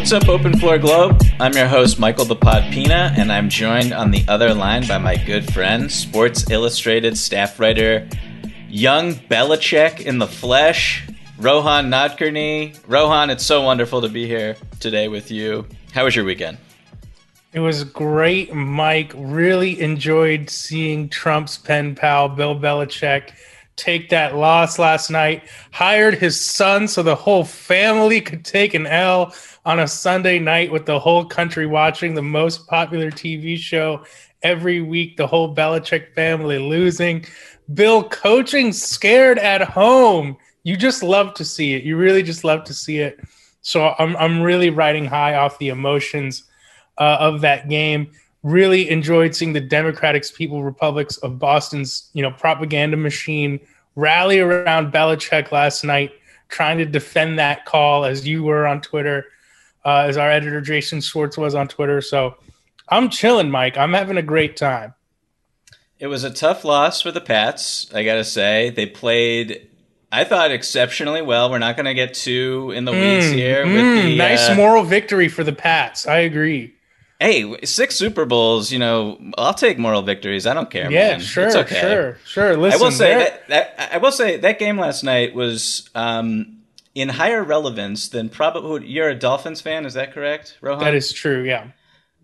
What's up, Open Floor Globe? I'm your host, Michael the Pod Pina, and I'm joined on the other line by my good friend, Sports Illustrated staff writer, young Belichick in the flesh, Rohan Nadkarni. Rohan, it's so wonderful to be here today with you. How was your weekend? It was great, Mike. Really enjoyed seeing Trump's pen pal, Bill Belichick, take that loss last night. Hired his son so the whole family could take an L on a Sunday night with the whole country watching the most popular TV show every week, the whole Belichick family losing. Bill coaching scared at home. You just love to see it. You really just love to see it. So I'm really riding high off the emotions of that game. Really enjoyed seeing the Democratic People's Republics of Boston's, propaganda machine rally around Belichick last night, trying to defend that call as you were on Twitter, as our editor Jason Schwartz was on Twitter. So I'm chilling, Mike. I'm having a great time. It was a tough loss for the Pats, I got to say. They played, I thought, exceptionally well. We're not going to get too in the weeds here. With the nice moral victory for the Pats. I agree. Hey, 6 Super Bowls, I'll take moral victories. I don't care, yeah, man. Sure, it's okay. Sure. Listen, I will say that game last night was in higher relevance than probably. You're a Dolphins fan, is that correct, Rohan? That is true, yeah.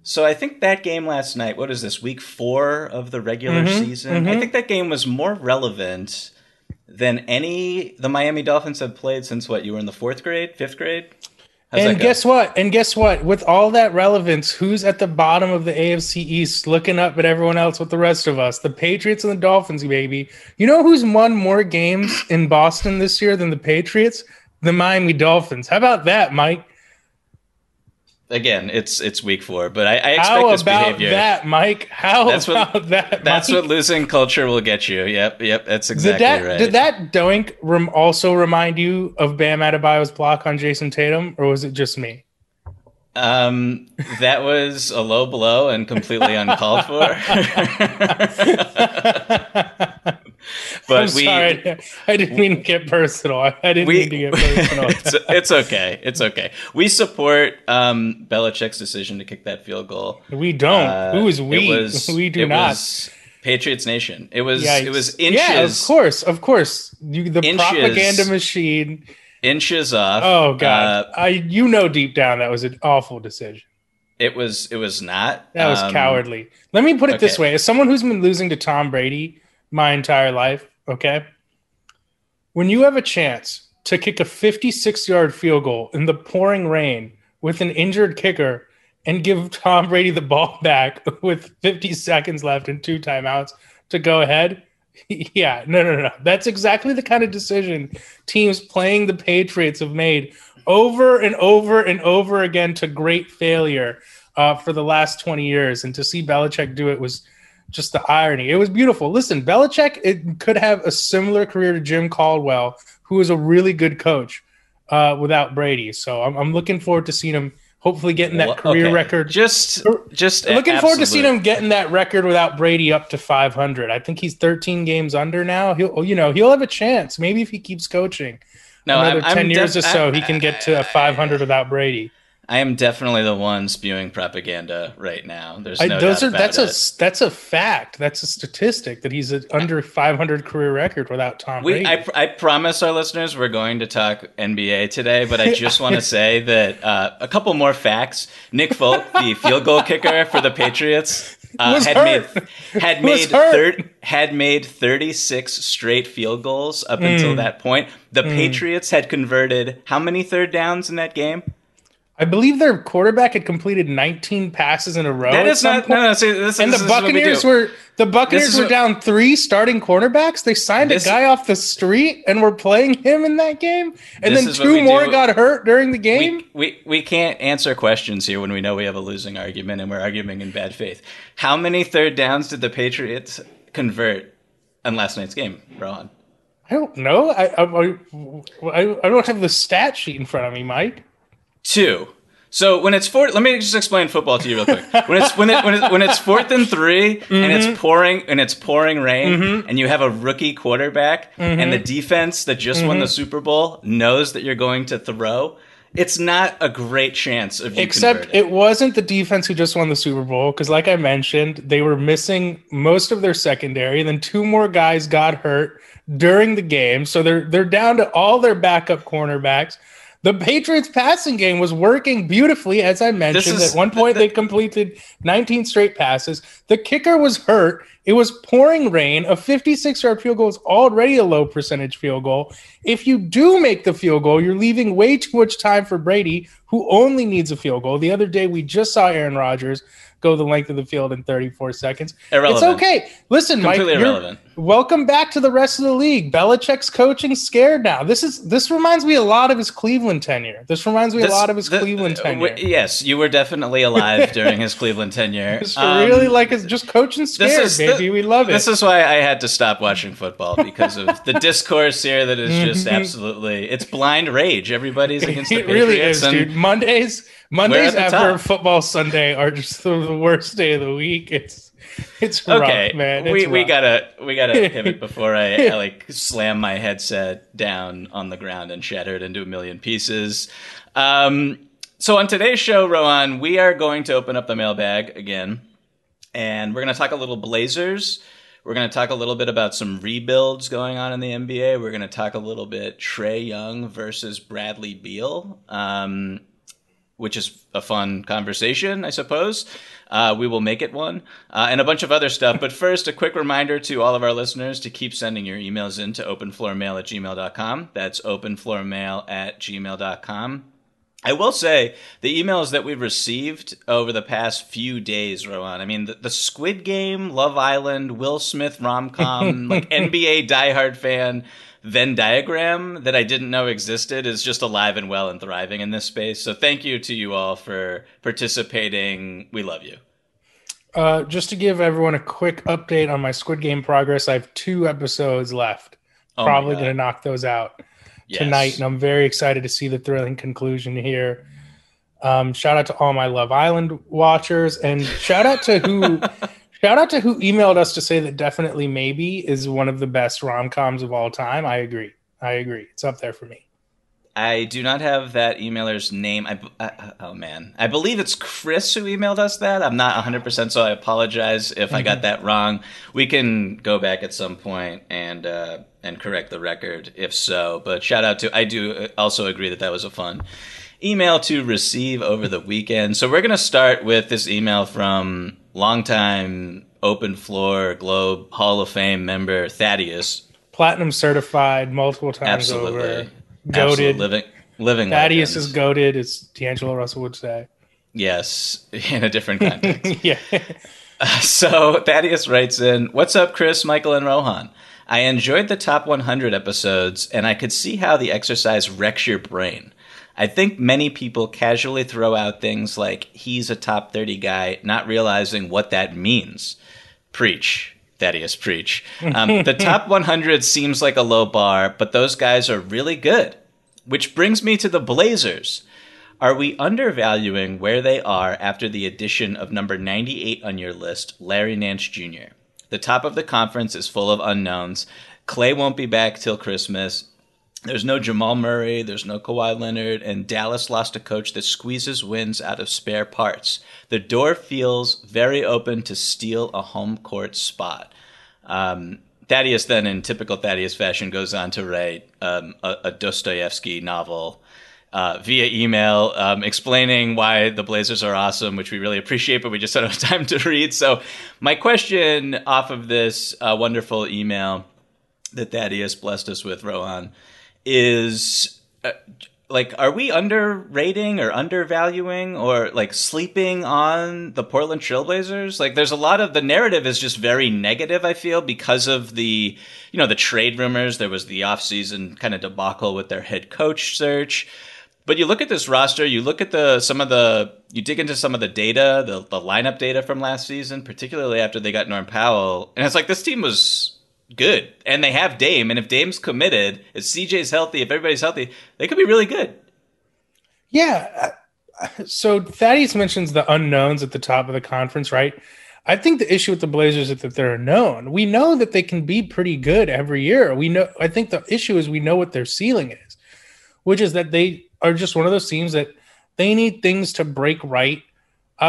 So I think that game last night, what is this, week 4 of the regular season? Mm-hmm. I think that game was more relevant than the Miami Dolphins have played since what? You were in the 4th grade, 5th grade? And guess what? With all that relevance, who's at the bottom of the AFC East looking up at everyone else with the rest of us? The Patriots and the Dolphins, baby. You know who's won more games in Boston this year than the Patriots? The Miami Dolphins. How about that, Mike? Again, it's week 4, but I expect this behavior. How about that, Mike? That's what losing culture will get you. Yep, that's exactly right. Did that doink also remind you of Bam Adebayo's block on Jason Tatum, or was it just me? That was a low blow and completely uncalled for. But I'm sorry, I didn't mean to get personal. It's okay. It's okay. We support Belichick's decision to kick that field goal. We don't. Who is we? We do not. Was Patriots Nation. It was inches. Yeah, of course. The propaganda machine. Inches off. Oh God. Deep down that was an awful decision. It was not. That was cowardly. Let me put it this way. As someone who's been losing to Tom Brady my entire life, okay? When you have a chance to kick a 56-yard field goal in the pouring rain with an injured kicker and give Tom Brady the ball back with 50 seconds left and 2 timeouts to go ahead, yeah, no. That's exactly the kind of decision teams playing the Patriots have made over and over and over again to great failure for the last 20 years. And to see Belichick do it was just the irony. It was beautiful. Listen, Belichick could have a similar career to Jim Caldwell, who is a really good coach without Brady. So I'm looking forward to seeing him hopefully getting that career record. Just looking forward to seeing him getting that record without Brady up to 500. I think he's 13 games under now. He'll have a chance. Maybe if he keeps coaching another 10 years or so, he can get to 500 without Brady. I am definitely the one spewing propaganda right now. There's no doubt about it. That's a fact. That's a statistic that he's under 500 career record without Tom Brady. I promise our listeners we're going to talk NBA today, but I just want to say that a couple more facts. Nick Folk, the field goal kicker for the Patriots, had made 36 straight field goals up until that point. The Patriots had converted how many third downs in that game? I believe their quarterback had completed 19 passes in a row. That is not. No. See, the Buccaneers were down 3 starting cornerbacks. They signed a guy off the street and were playing him in that game. And then 2 more got hurt during the game. We can't answer questions here when we know we have a losing argument and we're arguing in bad faith. How many third downs did the Patriots convert in last night's game, Rohan? I don't know. I don't have the stat sheet in front of me, Mike. 2. So when it's let me just explain football to you real quick. When it's 4th and 3 and it's pouring rain and you have a rookie quarterback and the defense that just won the Super Bowl knows that you're going to throw, it's not a great chance of you Except converting. it wasn't the defense who just won the Super Bowl, because like I mentioned, they were missing most of their secondary. Then 2 more guys got hurt during the game, so they're down to all their backup cornerbacks. The Patriots passing game was working beautifully, as I mentioned. At one point, they completed 19 straight passes. The kicker was hurt. It was pouring rain. A 56-yard field goal is already a low percentage field goal. If you do make the field goal, you're leaving way too much time for Brady, who only needs a field goal. The other day, we just saw Aaron Rodgers go the length of the field in 34 seconds. Irrelevant. It's okay. Listen, completely Mike, irrelevant. Welcome back to the rest of the league. Belichick's coaching scared now. This reminds me a lot of his Cleveland tenure. Yes, you were definitely alive during his Cleveland tenure. It's really like it's just coaching scared, baby. We love it. This is why I had to stop watching football, because of the discourse here that is just absolutely, it's blind rage. Everybody's against the Patriots. It really is, dude. Mondays after football Sunday are just the worst day of the week. It's okay, rough, man. We gotta pivot before I like slam my headset down on the ground and shatter it into a million pieces. So on today's show, Rohan, we are going to open up the mailbag again, and we're going to talk a little Blazers. We're going to talk a little bit about some rebuilds going on in the NBA. We're going to talk a little bit Trae Young versus Bradley Beal, which is a fun conversation, I suppose. We will make it one, and a bunch of other stuff. But first, a quick reminder to all of our listeners to keep sending your emails in to openfloormail@gmail.com. That's openfloormail@gmail.com. I will say the emails that we've received over the past few days, Rohan, I mean, the Squid Game, Love Island, Will Smith rom-com, like NBA diehard fan Venn diagram that I didn't know existed is just alive and well and thriving in this space. So thank you to you all for participating. We love you. Just to give everyone a quick update on my Squid Game progress, I have 2 episodes left. Probably going to knock those out tonight, and I'm very excited to see the thrilling conclusion here. Shout out to all my Love Island watchers, and shout out to who emailed us to say that Definitely Maybe is one of the best rom-coms of all time. I agree. It's up there for me. I do not have that emailer's name. Oh, man. I believe it's Chris who emailed us that. I'm not 100%, so I apologize if I got that wrong. We can go back at some point and correct the record if so. But shout out to – I do also agree that was a fun email to receive over the weekend. So we're going to start with this email from longtime Open Floor Globe Hall of Fame member Thaddeus. Platinum certified multiple times over. Goated. Living Thaddeus legends. is goated, as D'Angelo Russell would say. Yes, in a different context. Yeah. So Thaddeus writes in, "What's up, Chris, Michael, and Rohan? I enjoyed the top 100 episodes, and I could see how the exercise wrecks your brain. I think many people casually throw out things like, he's a top 30 guy, not realizing what that means. Preach. Thaddeus, preach. The top 100 seems like a low bar, but those guys are really good. Which brings me to the Blazers. Are we undervaluing where they are after the addition of number 98 on your list, Larry Nance Jr.? The top of the conference is full of unknowns. Klay won't be back till Christmas. There's no Jamal Murray, there's no Kawhi Leonard, and Dallas lost a coach that squeezes wins out of spare parts. The door feels very open to steal a home court spot." Thaddeus then, in typical Thaddeus fashion, goes on to write a Dostoevsky novel via email explaining why the Blazers are awesome, which we really appreciate, but we just don't have time to read. So my question off of this wonderful email that Thaddeus blessed us with, Rohan, is are we underrating or undervaluing or sleeping on the Portland Trailblazers? There's a lot of the narrative is just very negative, I feel, because of the trade rumors. There was the offseason kind of debacle with their head coach search. But you look at this roster, you look at you dig into some of the data, the lineup data from last season, particularly after they got Norm Powell, and it's like this team was good, and they have Dame, and if Dame's committed, if CJ's healthy, if everybody's healthy, they could be really good. Yeah. So Thaddeus mentions the unknowns at the top of the conference, right? I think the issue with the Blazers is that they're known. We know that they can be pretty good every year. I think the issue is we know what their ceiling is, which is that they are just one of those teams that they need things to break right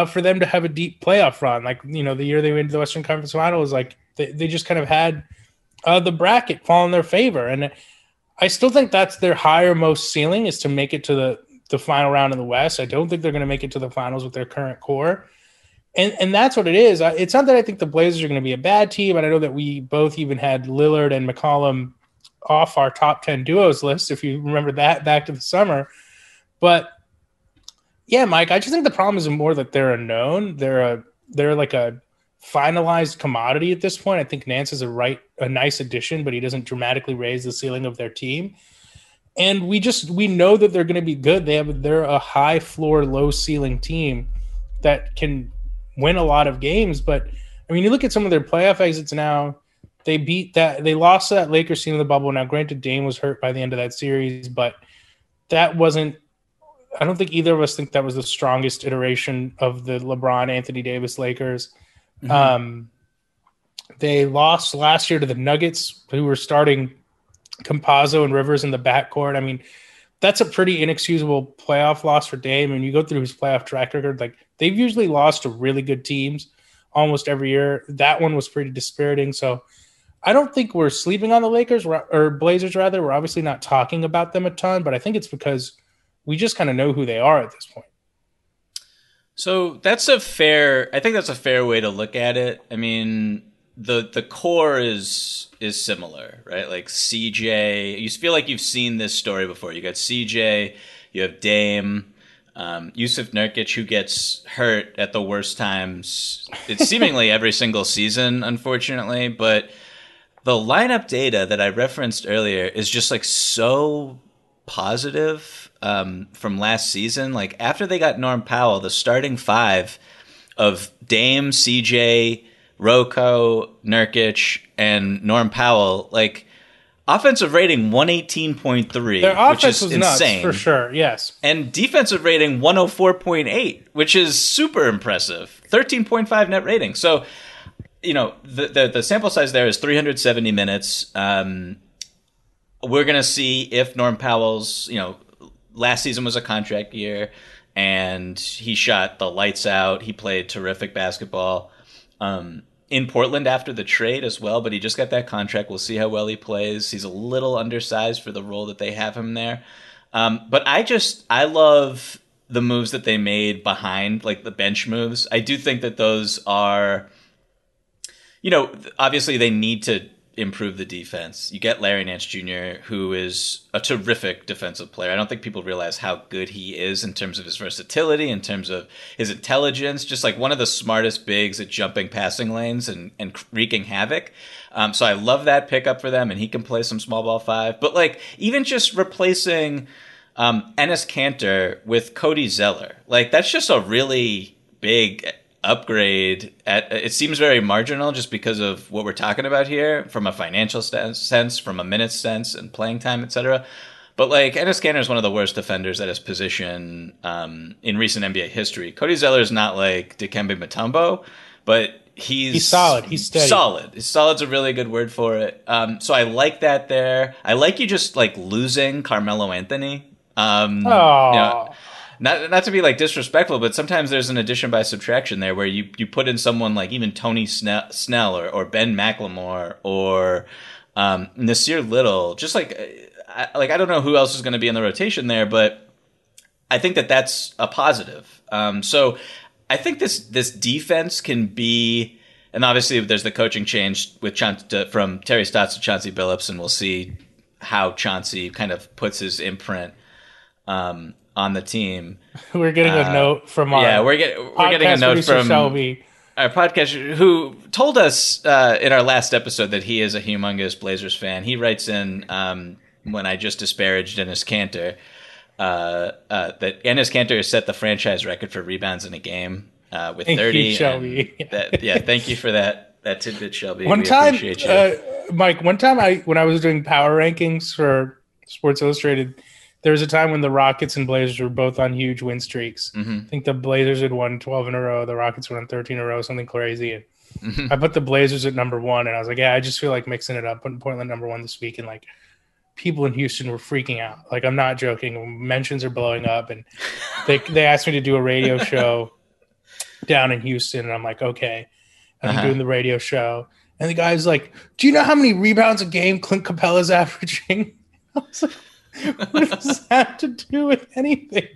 for them to have a deep playoff run. Like, the year they went to the Western Conference Finals, like they just kind of had the bracket fall in their favor. And I still think that's their higher most ceiling, is to make it to the final round in the West. I don't think they're going to make it to the finals with their current core. And that's what it is. It's not that I think the Blazers are going to be a bad team. And I know that we both even had Lillard and McCollum off our top 10 duos list, if you remember that back to the summer. But yeah, Mike, I just think the problem is more that they're a known. They're like a finalized commodity at this point. I think Nance is a nice addition, but he doesn't dramatically raise the ceiling of their team. And we know that they're going to be good. They're a high floor, low ceiling team that can win a lot of games. But I mean, you look at some of their playoff exits now. They lost to that Lakers team in the bubble. Now, granted, Dame was hurt by the end of that series, but that wasn't. I don't think either of us think that was the strongest iteration of the LeBron, Anthony Davis Lakers. Mm-hmm. They lost last year to the Nuggets, who were starting Campazzo and Rivers in the backcourt. I mean, that's a pretty inexcusable playoff loss for Dame. And you go through his playoff track record, like they've usually lost to really good teams almost every year. That one was pretty dispiriting. So I don't think we're sleeping on the Lakers or Blazers rather. We're obviously not talking about them a ton, but I think it's because we just kind of know who they are at this point. So I think that's a fair way to look at it. I mean, the core is similar, right? Like CJ, you feel like you've seen this story before. You got CJ, you have Dame, Yusuf Nurkic, who gets hurt at the worst times. It's seemingly every single season, unfortunately. But the lineup data that I referenced earlier is just like so positive from last season. Like after they got Norm Powell, the starting five of Dame, CJ, Rocco, Nurkic, and Norm Powell, like offensive rating 118.3, their offense which is was insane nuts, for sure. Yes, and defensive rating 104.8, which is super impressive. 13.5 net rating. So, the sample size there is 370 minutes. We're gonna see if Norm Powell's, last season was a contract year, and he shot the lights out. He played terrific basketball. In Portland after the trade as well, but he just got that contract. We'll see how well he plays. He's a little undersized for the role that they have him there. But I love the moves that they made behind, like the bench moves. I do think that those are, obviously they need to improve the defense. You get Larry Nance Jr., who is a terrific defensive player. I don't think people realize how good he is in terms of his versatility, in terms of his intelligence, just like one of the smartest bigs at jumping passing lanes and wreaking havoc. So I love that pickup for them, and he can play some small ball five. But like even just replacing Enes Kanter with Cody Zeller, like that's just a really big upgrade. It seems very marginal just because of what we're talking about here from a financial sense, from a minutes sense and playing time, etc. But like Enes Kanter is one of the worst defenders at his position in recent NBA history. Cody Zeller is not like Dikembe Mutombo, but he's solid. He's steady. Solid. Solid's a really good word for it. So I like that there. I like you just like losing Carmelo Anthony. Not to be like disrespectful, but sometimes there's an addition by subtraction there where you put in someone like even Tony Snell or Ben McLemore or Nasir Little. Just like I don't know who else is going to be in the rotation there, but I think that that's a positive. So I think this defense can be, and obviously there's the coaching change with from Terry Stotts to Chauncey Billups, and we'll see how Chauncey kind of puts his imprint on the team. We're getting a note from our we're getting a note from Shelby, our podcast, who told us in our last episode that he is a humongous Blazers fan. He writes in when I just disparaged Enes Kanter that Enes Kanter has set the franchise record for rebounds in a game with 30. Thank you, Shelby. Thank you for that tidbit, Shelby. One time, Mike. One time, when I was doing power rankings for Sports Illustrated, there was a time when the Rockets and Blazers were both on huge win streaks. Mm-hmm. I think the Blazers had won 12 in a row. The Rockets won 13 in a row, something crazy. And I put the Blazers at number one, and I was like, I just feel like mixing it up, putting Portland number one this week and like people in Houston were freaking out. Like, I'm not joking. Mentions are blowing up, and they asked me to do a radio show down in Houston, and I'm like, okay. And I'm doing the radio show, and the guy's like, "Do you know how many rebounds a game Clint Capella's averaging?" I was like, "What does that have to do with anything?"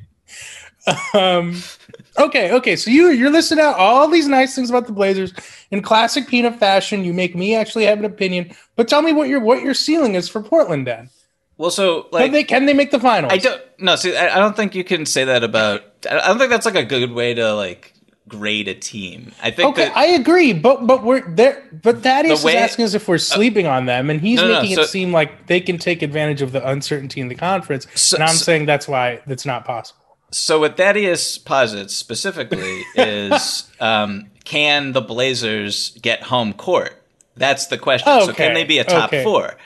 Okay. So you're listing out all these nice things about the Blazers in classic Peanut fashion. You make me actually have an opinion, but tell me what your ceiling is for Portland, then. Well, so like, can they make the finals? I don't think you can say that about. I don't think that's like a good way to like grade a team. I think I agree, but we're there. But Thaddeus is asking us if we're sleeping on them, and he's making it seem like they can take advantage of the uncertainty in the conference. And I'm saying that's why that's not possible. So what Thaddeus posits specifically is, can the Blazers get home court? That's the question. Okay. So can they be a top four?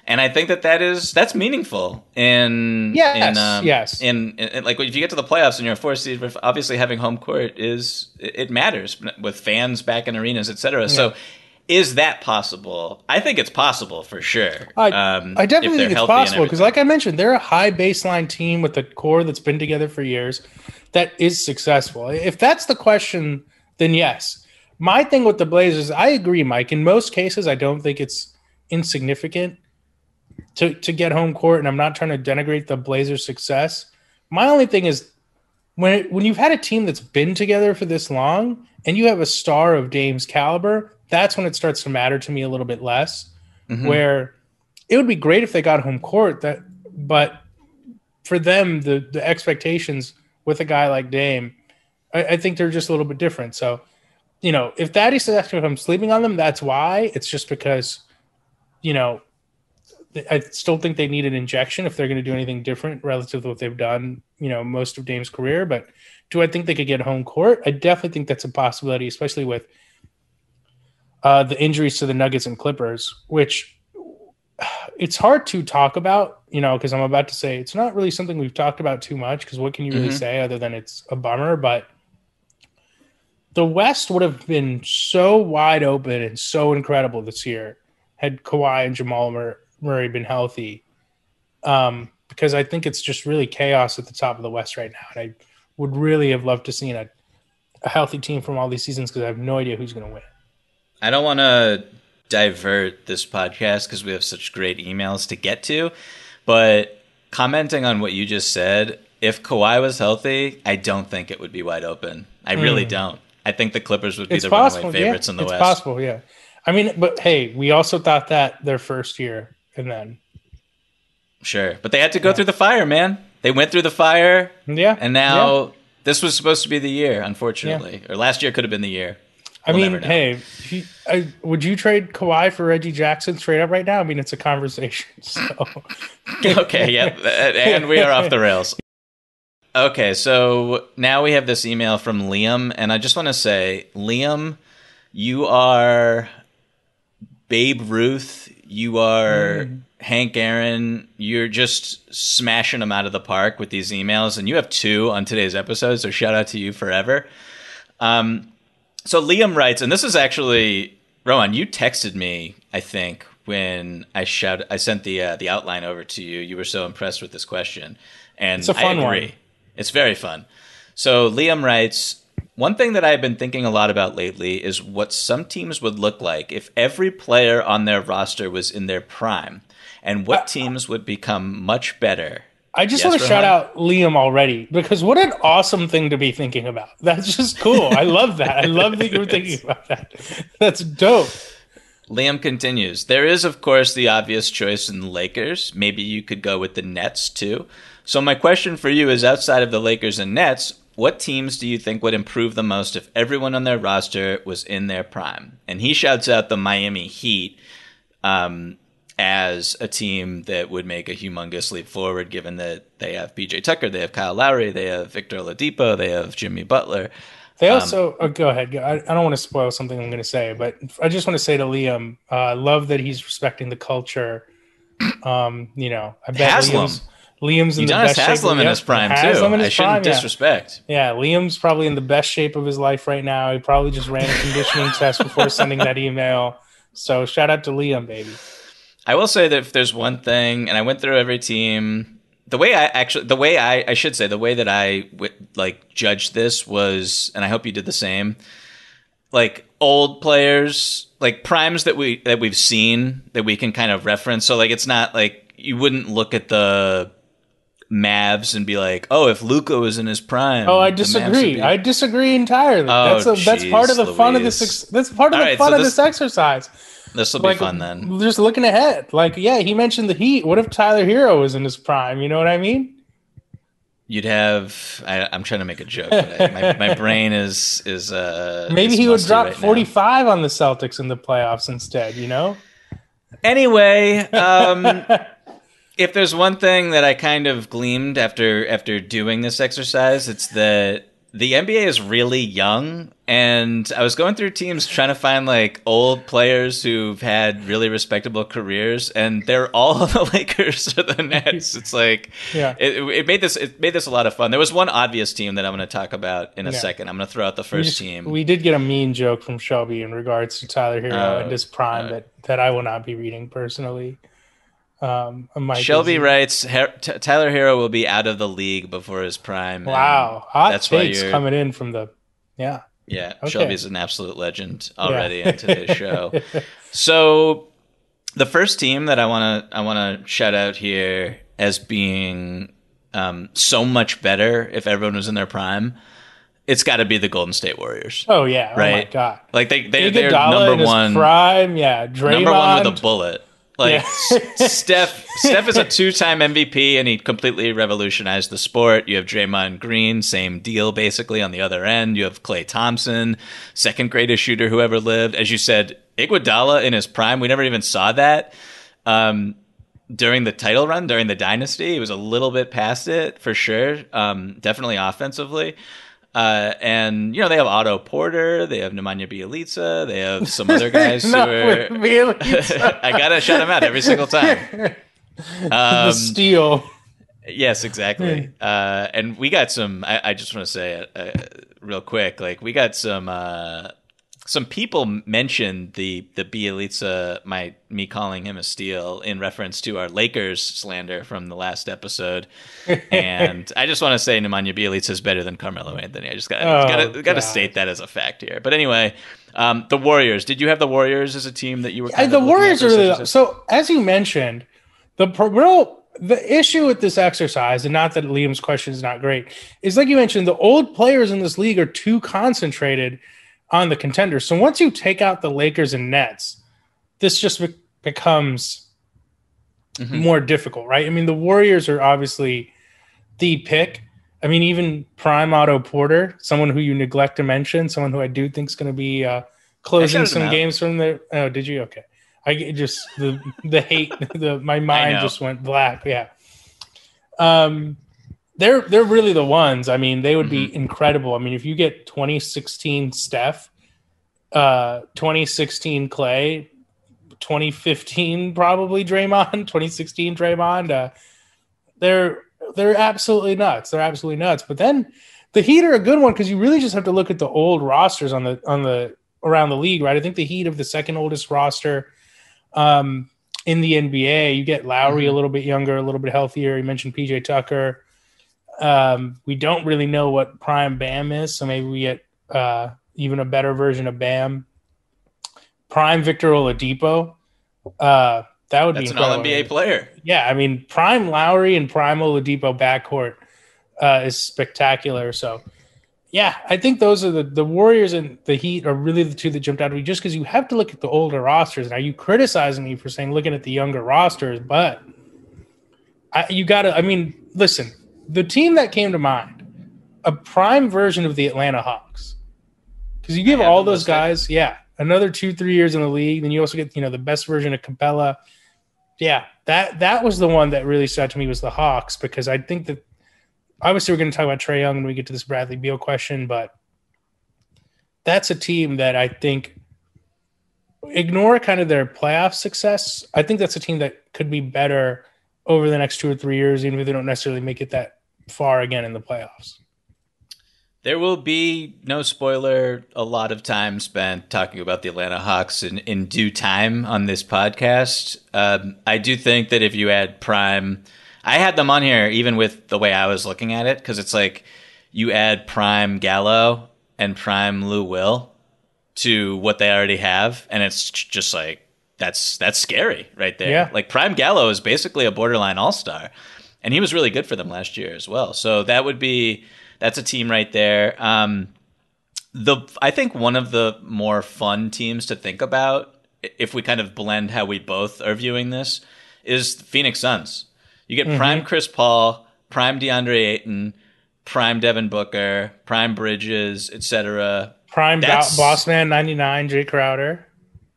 And I think that's meaningful in like if you get to the playoffs and you're a 4 seed, obviously having home court it matters with fans back in arenas, etc. Yeah. So is that possible? I think it's possible for sure. I definitely think it's possible because, like I mentioned, they're a high baseline team with a core that's been together for years that is successful. If that's the question, then yes. My thing with the Blazers, I agree, Mike. In most cases, I don't think it's insignificant to get home court, and I'm not trying to denigrate the Blazers' success. My only thing is when you've had a team that's been together for this long and you have a star of Dame's caliber, that's when it starts to matter to me a little bit less, where it would be great if they got home court, but for them, the expectations with a guy like Dame, I think they're just a little bit different. So, if Thaddeus is asking if I'm sleeping on them, that's why. It's just because, I still think they need an injection if they're going to do anything different relative to what they've done, most of Dame's career. But do I think they could get home court? I definitely think that's a possibility, especially with the injuries to the Nuggets and Clippers, which it's hard to talk about, because I'm about to say it's not really something we've talked about too much, because what can you really say other than it's a bummer? But the West would have been so wide open and so incredible this year had Kawhi and Jamal Murray been healthy, because I think it's just really chaos at the top of the West right now. And I would really have loved to see a healthy team from all these seasons, because I have no idea who's going to win. I don't want to divert this podcast because we have such great emails to get to, but commenting on what you just said, if Kawhi was healthy, I don't think it would be wide open. I really don't. I think the Clippers would be the runaway favorites in the West. It's possible, yeah. I mean, but hey, we also thought that their first year, and then sure, but they had to go through the fire, man. They went through the fire, and now this was supposed to be the year, unfortunately, or last year could have been the year. Hey, would you trade Kawhi for Reggie Jackson straight up right now? I mean, it's a conversation. So. Okay, yeah, and we are off the rails. Okay, so now we have this email from Liam, and I just want to say, Liam, you are Babe Ruth, you are Hank Aaron, you're just smashing them out of the park with these emails, and you have 2 on today's episode, so shout out to you forever. So Liam writes, and this is actually, Rohan, you texted me, I think, when I sent the outline over to you. You were so impressed with this question. And it's a fun I agree. One. It's very fun. So Liam writes, one thing that I've been thinking a lot about lately is what some teams would look like if every player on their roster was in their prime, and what teams would become much better. I just want to shout out Liam already, because what an awesome thing to be thinking about. That's just cool. I love that. I love that you're thinking about that. That's dope. Liam continues, there is, of course, the obvious choice in the Lakers. Maybe you could go with the Nets, too. So my question for you is, outside of the Lakers and Nets, what teams do you think would improve the most if everyone on their roster was in their prime? And he shouts out the Miami Heat as a team that would make a humongous leap forward, given that they have PJ Tucker, they have Kyle Lowry, they have Victor Oladipo, they have Jimmy Butler. They also go ahead. I don't want to spoil something I'm going to say, but I just want to say to Liam, I love that he's respecting the culture. I bet Haslam. Liam's in the best shape. Haslam in his prime too. I shouldn't disrespect. Yeah, Liam's probably in the best shape of his life right now. He probably just ran a conditioning test before sending that email. So shout out to Liam, baby. I will say that if there's one thing, and I went through every team, the way that I like judged this was, and I hope you did the same. Like old players, like primes that we've seen that we can kind of reference. So like it's not like you wouldn't look at the Mavs and be like, oh, if Luka was in his prime. Oh, I disagree. I disagree entirely. Oh, that's part of the fun of this. That's part of the fun of this exercise. This will be fun then. Just looking ahead. Like, yeah, he mentioned the Heat. What if Tyler Hero was in his prime? You know what I mean? You'd have. I'm trying to make a joke, but my brain is. Maybe he would drop 45 on the Celtics in the playoffs instead. You know. Anyway, if there's one thing that I kind of gleamed after doing this exercise, it's that the NBA is really young, and I was going through teams trying to find like old players who've had really respectable careers, and they're all the Lakers or the Nets. It's like, yeah, it made this a lot of fun. There was one obvious team that I'm going to talk about in a second. I'm going to throw out the first team. We did get a mean joke from Shelby in regards to Tyler Hero and his prime that I will not be reading personally. Shelby writes, Tyler Hero will be out of the league before his prime. Wow, hot takes coming in from the yeah. Okay. Shelby's an absolute legend already on today's show. So the first team that I want to shout out here as being so much better if everyone was in their prime, it's got to be the Golden State Warriors. Oh yeah, right? Oh my god, like they're number one prime. Yeah, Draymond. Number one with a bullet. Like Steph is a 2-time MVP, and he completely revolutionized the sport. You have Draymond Green, same deal basically on the other end. You have Klay Thompson, second greatest shooter who ever lived. As you said, Iguodala in his prime. We never even saw that during the title run, during the dynasty. He was a little bit past it for sure. Definitely offensively. And they have Otto Porter, they have Nemanja Bjelica, they have some other guys who are. I gotta shout him out every single time. The steal. Yes, exactly. And we got some. I just want to say real quick, like we got some people mentioned the Bjelica, me calling him a steal in reference to our Lakers slander from the last episode, and I just want to say Nemanja Bjelica is better than Carmelo Anthony. I just got to state that as a fact here. But anyway, the Warriors. Did you have the Warriors as a team that you were? The Warriors are really so. As you mentioned, the issue with this exercise, and not that Liam's question is not great, is like you mentioned, the old players in this league are too concentrated on the contenders. So once you take out the Lakers and Nets, this just becomes more difficult, right? I mean, the Warriors are obviously the pick. I mean, even prime Otto Porter, someone who you neglect to mention, someone who I do think is going to be closing some games from there. Oh, did you? Okay. I just the hate, my mind just went black. Yeah. They're really the ones. I mean, they would be incredible. I mean, if you get 2016 Steph, 2016 Klay, 2015 probably Draymond, 2016 Draymond, they're absolutely nuts. They're absolutely nuts. But then the Heat are a good one because you really just have to look at the old rosters on the around the league, right? I think the Heat have the second oldest roster in the NBA. You get Lowry a little bit younger, a little bit healthier. You mentioned PJ Tucker. We don't really know what prime Bam is, so maybe we get even a better version of Bam. Prime Victor Oladipo. That would be incredible. That's an All-NBA player. Yeah, I mean, prime Lowry and prime Oladipo backcourt is spectacular. So, yeah, I think those are the Warriors and the Heat are really the two that jumped out at me just because you have to look at the older rosters. Now, you criticizing me for saying looking at the younger rosters, but you got to – I mean, listen – the team that came to mind, a prime version of the Atlanta Hawks. Because you give all those guys, another 2-3 years in the league. Then you also get, the best version of Capella. Yeah, that was the one that really stood out to me was the Hawks because I think that obviously we're going to talk about Trae Young when we get to this Bradley Beal question, but that's a team that I think ignore kind of their playoff success. I think that's a team that could be better over the next 2 or 3 years, even if they don't necessarily make it that far again in the playoffs. There will be, no spoiler, a lot of time spent talking about the Atlanta Hawks in due time on this podcast. I do think that if you add Prime, I had them on here even with the way I was looking at it, because it's like you add Prime Gallo and Prime Lou Will to what they already have, and it's just like, that's scary right there. Yeah. Like Prime Gallo is basically a borderline all-star, and he was really good for them last year as well. So that's a team right there. I think one of the more fun teams to think about, if we kind of blend how we both are viewing this, is the Phoenix Suns. You get prime Chris Paul, prime DeAndre Ayton, prime Devin Booker, prime Bridges, etc. Prime Bossman 99, Jay Crowder.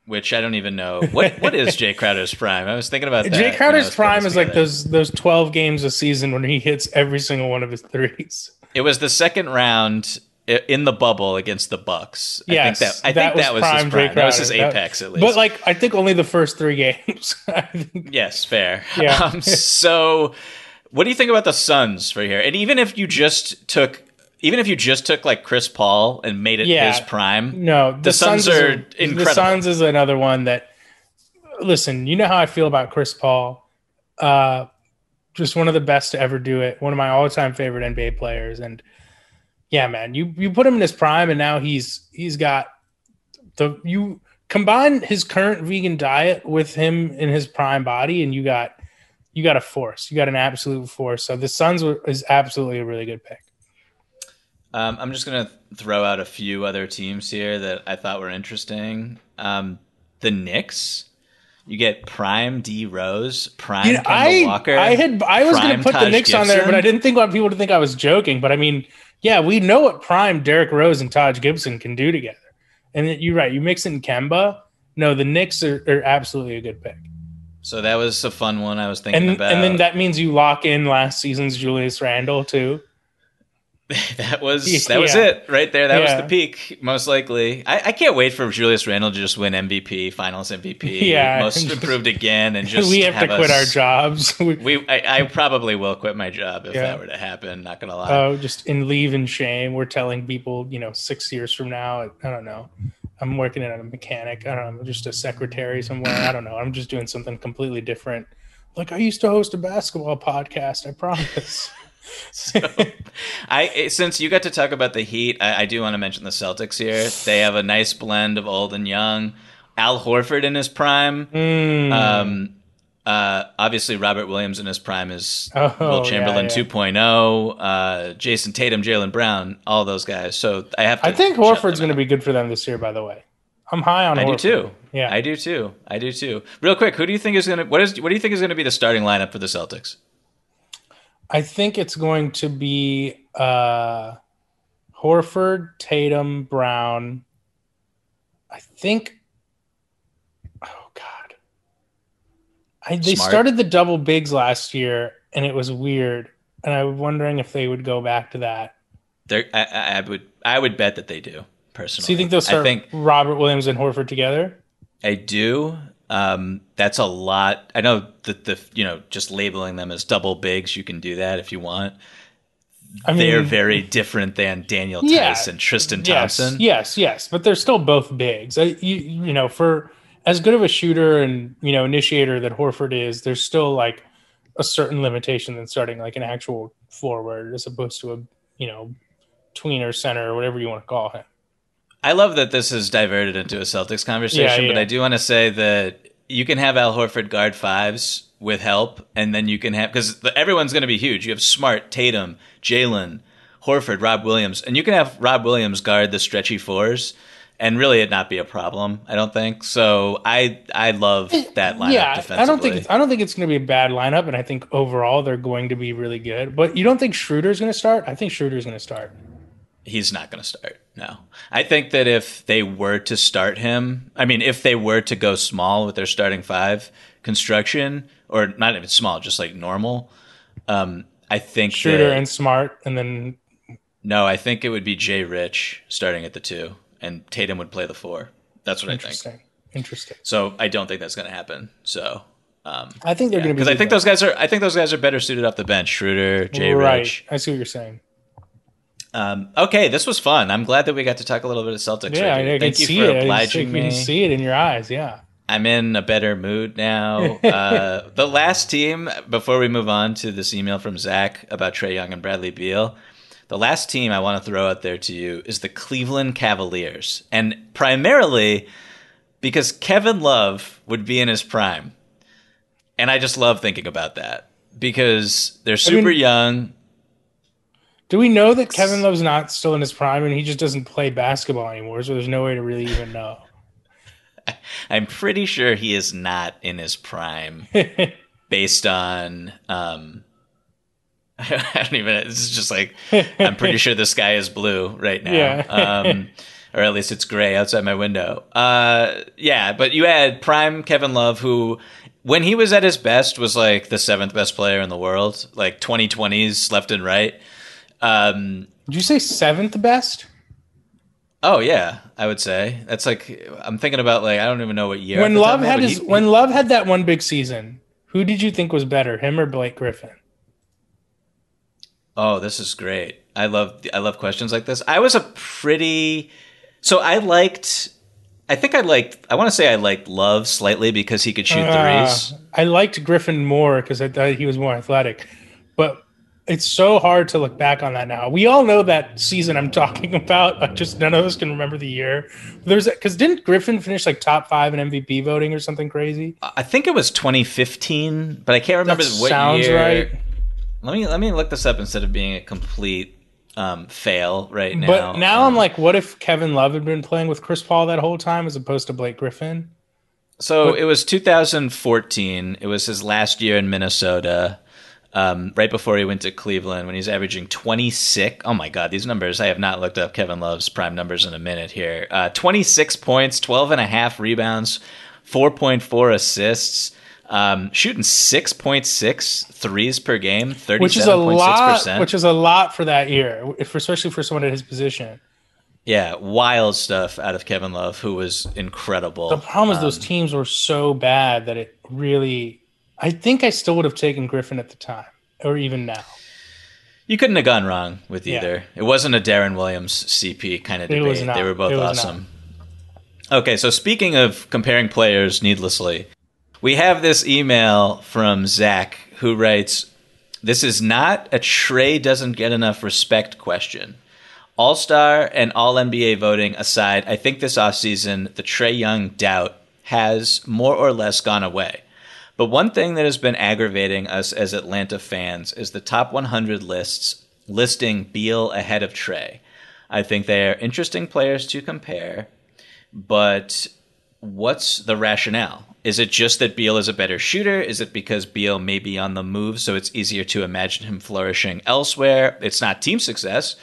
Which I don't even know. What is Jay Crowder's prime? I was thinking about that. Jay Crowder's prime is like those 12 games a season when he hits every single one of his threes. It was the second round in the bubble against the Bucks. Yes, I think that was his prime. That was his apex, at least. But like, I think only the first 3 games. Yes, fair. Yeah. So, what do you think about the Suns for here? And even if you just took like Chris Paul and made it his prime, no, the Suns are incredible. The Suns is another one that. Listen, you know how I feel about Chris Paul. Just one of the best to ever do it. One of my all-time favorite NBA players. And yeah, man, you put him in his prime, and now he's got you combine his current vegan diet with him in his prime body, and you got a force. You got an absolute force. So the Suns is absolutely a really good pick. I'm just gonna throw out a few other teams here that I thought were interesting. The Knicks. You get prime D Rose, prime Kemba Walker. I was going to put the Knicks on there, but I didn't want people to think I was joking. But I mean, yeah, we know what prime Derrick Rose and Taj Gibson can do together. And you're right. You mix in Kemba. No, the Knicks are absolutely a good pick. So that was a fun one I was thinking about. And then that means you lock in last season's Julius Randle too. That was it right there. That was the peak, most likely. I can't wait for Julius Randle to just win MVP, Finals MVP, most improved again, and just we have to quit our jobs. I probably will quit my job if that were to happen. Not gonna lie. Oh, just in leave and shame. We're telling people, 6 years from now. I don't know. I'm working at a mechanic. I don't know. I'm just a secretary somewhere. I don't know. I'm just doing something completely different. Like, I used to host a basketball podcast. I promise. So, since you got to talk about the Heat, I do want to mention the Celtics here. They have a nice blend of old and young. Al Horford in his prime. Obviously, Robert Williams in his prime is Will Chamberlain 2.0. Jason Tatum, Jaylen Brown, all those guys. So I think Horford's going to be good for them this year. By the way, I'm high on Horford. I do too. Yeah, I do too. Real quick, who do you think is going to? What do you think is going to be the starting lineup for the Celtics? I think it's going to be Horford, Tatum, Brown. I think. Oh God! They started the double bigs last year, and it was weird. And I was wondering if they would go back to that. I would bet that they do. Personally, so you think they'll start Robert Williams and Horford together? I do. That's a lot. I know that just labeling them as double bigs, you can do that if you want. They're very different than Daniel Tice and Tristan Thompson. Yes, but they're still both bigs. For as good of a shooter and initiator that Horford is, there's still like a certain limitation than starting like an actual forward as opposed to a tweener center or whatever you want to call him. I love that this has diverted into a Celtics conversation, but I do want to say that you can have Al Horford guard fives with help, and then you can have, because everyone's going to be huge. You have Smart, Tatum, Jaylen, Horford, Rob Williams, and you can have Rob Williams guard the stretchy fours, and really it not be a problem. I don't think so. I love that lineup defensively. I don't think it's going to be a bad lineup, and I think overall they're going to be really good. But you don't think Schroeder's going to start? I think Schroeder's going to start. He's not going to start. No. I think that if they were to start him, if they were to go small with their starting five construction, or not even small, just like normal, I think Schroeder and Smart, and then... No, I think it would be Jay Rich starting at the 2, and Tatum would play the 4. That's what I think. Interesting. So I don't think that's going to happen. So... I think they're going to be... Because I think those guys are better suited off the bench. Schroeder, Jay Rich. I see what you're saying. Okay, this was fun. I'm glad that we got to talk a little bit of Celtics Yeah, right here. I can Thank you see for it. obliging You can me. see it in your eyes. Yeah. I'm in a better mood now. The last team, before we move on to this email from Zach about Trae Young and Bradley Beal, the last team I want to throw out there to you is the Cleveland Cavaliers. And primarily because Kevin Love would be in his prime. And I just love thinking about that because they're super young. Do we know that Kevin Love's not still in his prime and he just doesn't play basketball anymore? So there's no way to really even know. I'm pretty sure he is not in his prime based on I don't even, this is just like, I'm pretty sure the sky is blue right now. Yeah. Or at least it's gray outside my window. Yeah, but you had prime Kevin Love, who, when he was at his best, was like the 7th best player in the world, like 2020s left and right. Did you say 7th best? Oh yeah, I would say that's like, I'm thinking about, like, I don't even know what year. When Love had when Love had that one big season, who did you think was better, him or Blake Griffin? Oh, this is great. I love questions like this. I was a pretty, so I want to say I liked Love slightly because he could shoot threes. I liked Griffin more because I thought he was more athletic, but it's so hard to look back on that now. We all know that season I'm talking about. Just none of us can remember the year. Because didn't Griffin finish like top 5 in MVP voting or something crazy? I think it was 2015, but I can't remember what sounds year. Right. Let me look this up instead of being a complete fail right now. But now I'm like, what if Kevin Love had been playing with Chris Paul that whole time as opposed to Blake Griffin? So it was 2014. It was his last year in Minnesota. Right before he went to Cleveland, when he's averaging 26. Oh my God, these numbers. I have not looked up Kevin Love's prime numbers in a minute here. 26 points, 12.5 rebounds, 4.4 assists, shooting 6.6 threes per game, 37.6%. Which is a lot for that year, especially for someone at his position. Yeah, wild stuff out of Kevin Love, who was incredible. The problem is those teams were so bad that it really... I think I still would have taken Griffin at the time, or even now. You couldn't have gone wrong with either. Yeah. It wasn't a Darren Williams CP kind of debate. They were both awesome. Okay, so speaking of comparing players needlessly, we have this email from Zach who writes, "This is not a Trae doesn't get enough respect question. All-Star and All-NBA voting aside, I think this offseason the Trae Young doubt has more or less gone away. But one thing that has been aggravating us as Atlanta fans is the top 100 lists listing Beal ahead of Trae. I think they are interesting players to compare, but what's the rationale? Is it just that Beal is a better shooter? Is it because Beal may be on the move, so it's easier to imagine him flourishing elsewhere? It's not team success.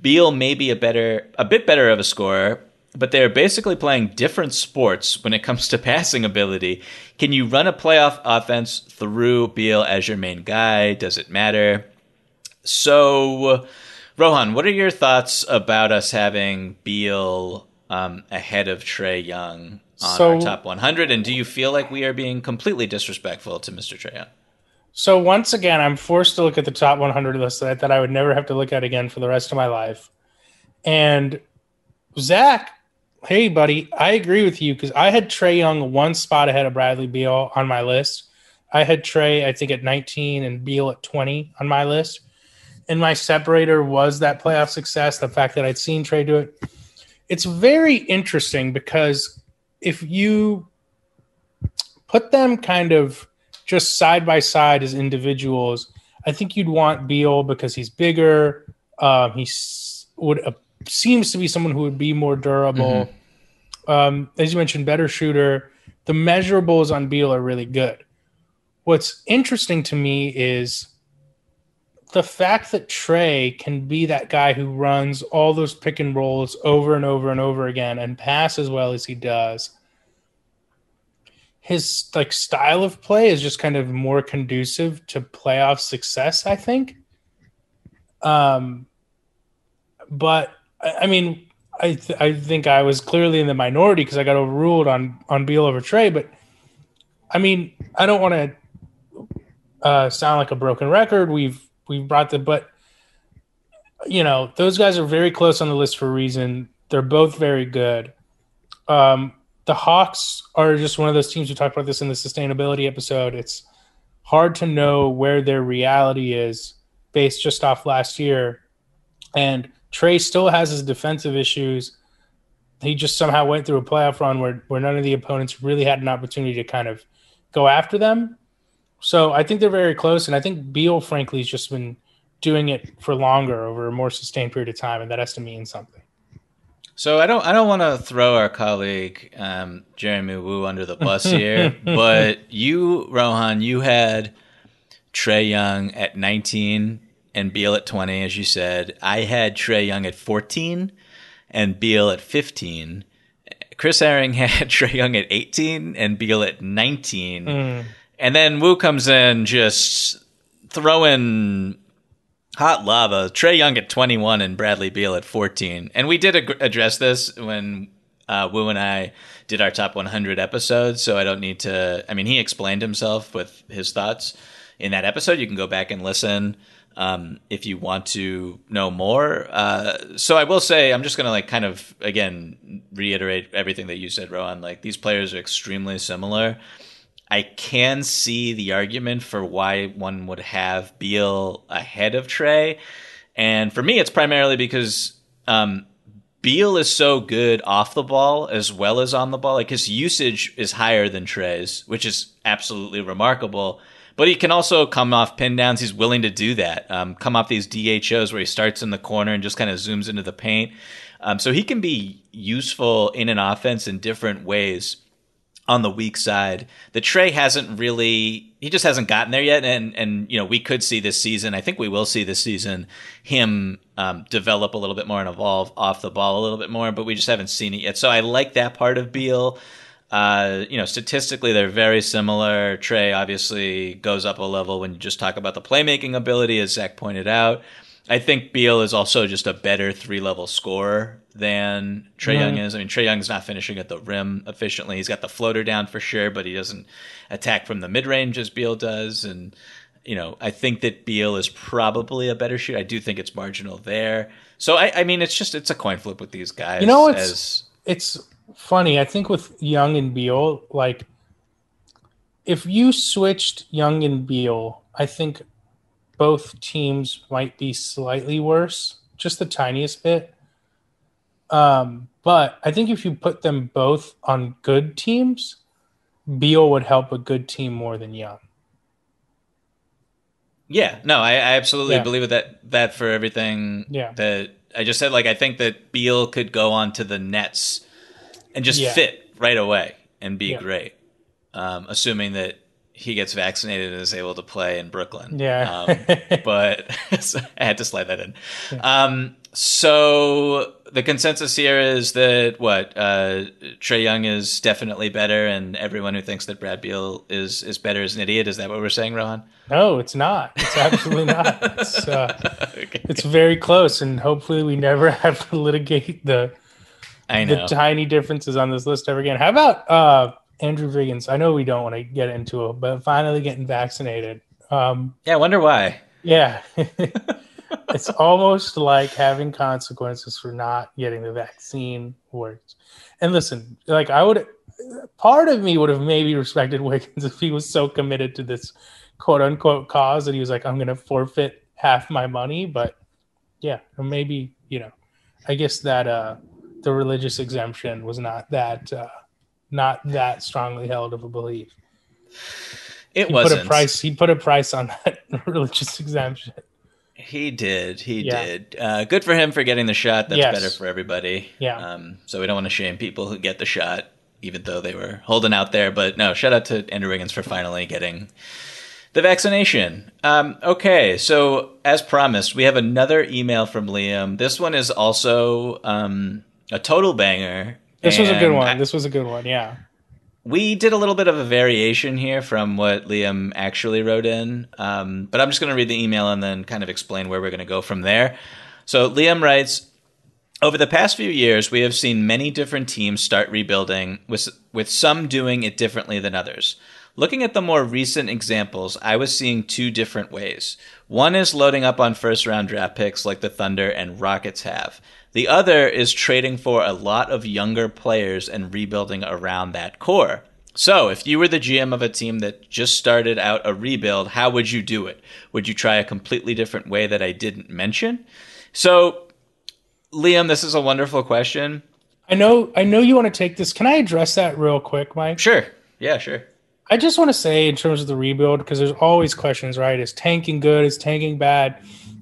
Beal may be a bit better of a scorer, but they're basically playing different sports when it comes to passing ability. Can you run a playoff offense through Beal as your main guy? Does it matter?" So, Rohan, what are your thoughts about us having Beal ahead of Trae Young on our top 100? And do you feel like we are being completely disrespectful to Mr. Trae Young? So once again, I'm forced to look at the top 100 list that I would never have to look at again for the rest of my life. And Zach, hey, buddy, I agree with you because I had Trae Young one spot ahead of Bradley Beal on my list. I had Trae, I think, at 19 and Beal at 20 on my list. And my separator was that playoff success, the fact that I'd seen Trae do it. It's very interesting because if you put them kind of just side by side as individuals, I think you'd want Beal because he's bigger. Seems to be someone who would be more durable. Mm-hmm. As you mentioned, better shooter. The measurables on Beal are really good. What's interesting to me is the fact that Trae can be that guy who runs all those pick and rolls over and over and over again and pass as well as he does. His style of play is just kind of more conducive to playoff success, I think. But I mean, I think I was clearly in the minority because I got overruled on Beal over Trae. But I mean, I don't want to sound like a broken record. We've brought but those guys are very close on the list for a reason. They're both very good. The Hawks are just one of those teams. We talked about this in the sustainability episode. It's hard to know where their reality is based just off last year. And Trae still has his defensive issues. He just somehow went through a playoff run where none of the opponents really had an opportunity to kind of go after them. So I think they're very close. And I think Beal, frankly, has just been doing it for longer over a more sustained period of time. And that has to mean something. So I don't want to throw our colleague Jeremy Wu under the bus here, but you, Rohan, you had Trae Young at 19 and Beal at 20, as you said. I had Trae Young at 14 and Beal at 15. Chris Herring had Trae Young at 18 and Beal at 19. And then Wu comes in just throwing hot lava. Trae Young at 21 and Bradley Beal at 14. And we did address this when Wu and I did our top 100 episodes, so I don't need to... I mean, he explained himself with his thoughts in that episode. You can go back and listen if you want to know more. So I will say, I'm just going to kind of, again, reiterate everything that you said, Rohan. These players are extremely similar. I can see the argument for why one would have Beal ahead of Trae. And for me, it's primarily because Beal is so good off the ball as well as on the ball. His usage is higher than Trae's, which is absolutely remarkable. But he can also come off pin downs. He's willing to do that. Come off these DHOs where he starts in the corner and just kind of zooms into the paint. So he can be useful in an offense in different ways on the weak side. The Trae he just hasn't gotten there yet. And we could see this season, I think we will see this season, him develop a little bit more and evolve off the ball a little bit more, but we just haven't seen it yet. So I like that part of Beal. Statistically, they're very similar. Trae obviously goes up a level when you just talk about the playmaking ability, as Zach pointed out. I think Beal is also just a better three-level scorer than Trae Young is. I mean, Trae Young's not finishing at the rim efficiently. He's got the floater down for sure, but he doesn't attack from the mid-range as Beal does. And, I think that Beal is probably a better shooter. I do think it's marginal there. So, I mean, it's a coin flip with these guys. It's funny. I think with Young and Beal, if you switched Young and Beal, I think both teams might be slightly worse, just the tiniest bit. But I think if you put them both on good teams, Beal would help a good team more than Young. Yeah, no, I absolutely believe with that for everything that I just said. I think that Beal could go on to the Nets and just fit right away and be great, assuming that he gets vaccinated and is able to play in Brooklyn. Yeah. But so I had to slide that in. Yeah. So the consensus here is that Trae Young is definitely better, and everyone who thinks that Brad Beal is better is an idiot. Is that what we're saying, Rohan? No, it's not. It's absolutely not. It's, okay. It's very close, and hopefully we never have to litigate the tiny differences on this list ever again. How about Andrew Wiggins? I know we don't want to get into it, but finally getting vaccinated. I wonder why. Yeah. It's almost like having consequences for not getting the vaccine works. And listen, part of me would have maybe respected Wiggins if he was so committed to this quote unquote cause that he was like, I'm going to forfeit half my money. But yeah, or maybe, I guess that the religious exemption was not that strongly held of a belief. He put a price on that religious exemption. He did. Good for him for getting the shot. That's better for everybody. Yeah. So we don't want to shame people who get the shot, even though they were holding out there. But no, shout out to Andrew Wiggins for finally getting the vaccination. Okay, so as promised, we have another email from Liam. This one is also a total banger. This was a good one. Yeah. We did a little bit of a variation here from what Liam actually wrote in, but I'm just going to read the email and then kind of explain where we're going to go from there. So Liam writes, over the past few years, we have seen many different teams start rebuilding, with some doing it differently than others. looking at the more recent examples, I was seeing two different ways. One is loading up on first-round draft picks like the Thunder and Rockets have. The other is trading for a lot of younger players and rebuilding around that core. So if you were the GM of a team that just started out a rebuild, how would you do it? Would you try a completely different way that I didn't mention? So, Liam, this is a wonderful question. I know you want to take this. Can I address that real quick, Mike? Sure. Yeah, sure. I just want to say in terms of the rebuild, because there's always questions, right? Is tanking good? Is tanking bad?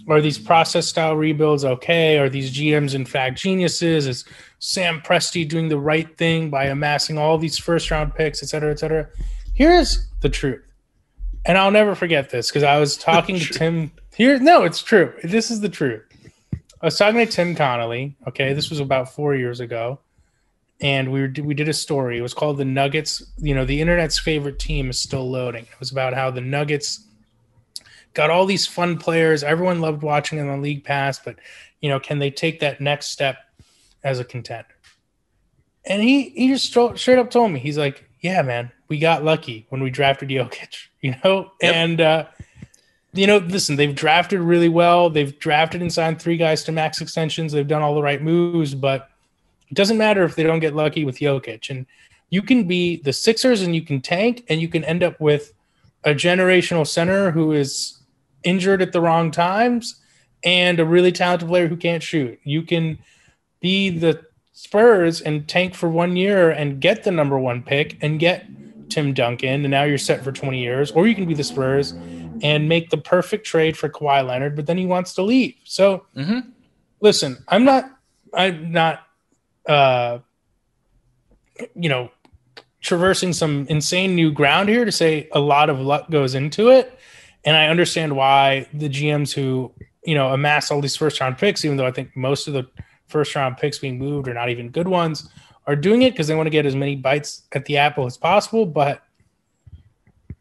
Are these process-style rebuilds okay? Are these GMs, in fact, geniuses? Is Sam Presti doing the right thing by amassing all these first-round picks, et cetera, et cetera? Here's the truth. And I'll never forget this because I was talking to Tim. No, it's true. This is the truth. I was talking to Tim Connolly. Okay, this was about 4 years ago. And we did a story. It was called The Nuggets. You know, the internet's favorite team is still loading. It was about how the Nuggets got all these fun players. Everyone loved watching them on League Pass, but, you know, can they take that next step as a contender? And he just straight up told me, he's like, yeah, man, we got lucky when we drafted Jokic, you know? Yep. And, you know, listen, they've drafted really well. They've drafted and signed 3 guys to max extensions. They've done all the right moves, but it doesn't matter if they don't get lucky with Jokic. And you can be the Sixers and you can tank and you can end up with a generational center who is injured at the wrong times and a really talented player who can't shoot. You can be the Spurs and tank for 1 year and get the number 1 pick and get Tim Duncan, and now you're set for 20 years. Or you can be the Spurs and make the perfect trade for Kawhi Leonard, but then he wants to leave. So, listen, I'm not you know, traversing some insane new ground here to say a lot of luck goes into it. And I understand why the GMs who, you know, amass all these first-round picks, even though I think most of the first-round picks being moved are not even good ones, are doing it because they want to get as many bites at the apple as possible. But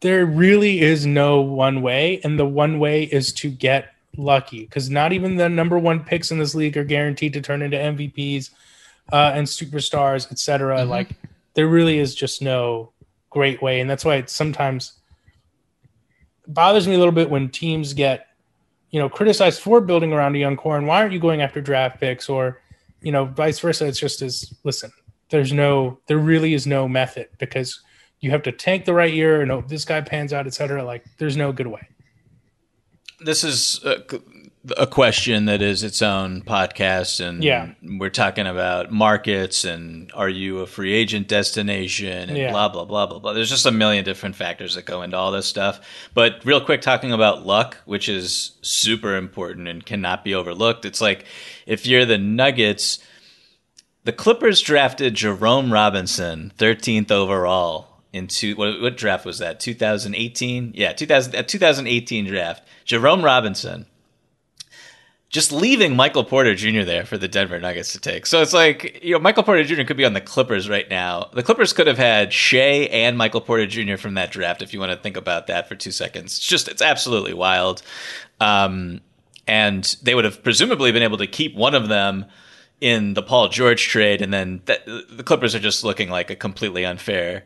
there really is no one way, and the one way is to get lucky because not even the number 1 picks in this league are guaranteed to turn into MVPs and superstars, et cetera. Like, there really is just no great way. And that's why it sometimes bothers me a little bit when teams get, you know, criticized for building around a young core. And why aren't you going after draft picks or, you know, vice versa? It's just listen, there really is no method because you have to tank the right year and hope this guy pans out, et cetera. Like, there's no good way. This is a question that is its own podcast, and we're talking about markets and are you a free agent destination and blah, blah, blah, blah, blah. There's just a million different factors that go into all this stuff. But real quick, talking about luck, which is super important and cannot be overlooked. It's like if you're the Nuggets, the Clippers drafted Jerome Robinson, 13th overall. What draft was that? 2018? Yeah, 2018 draft. Jerome Robinson. Just leaving Michael Porter Jr. there for the Denver Nuggets to take. So it's like, you know, Michael Porter Jr. could be on the Clippers right now. The Clippers could have had Shea and Michael Porter Jr. from that draft, if you want to think about that for 2 seconds. It's absolutely wild. And they would have presumably been able to keep one of them in the Paul George trade, and then the Clippers are just looking like a completely unfair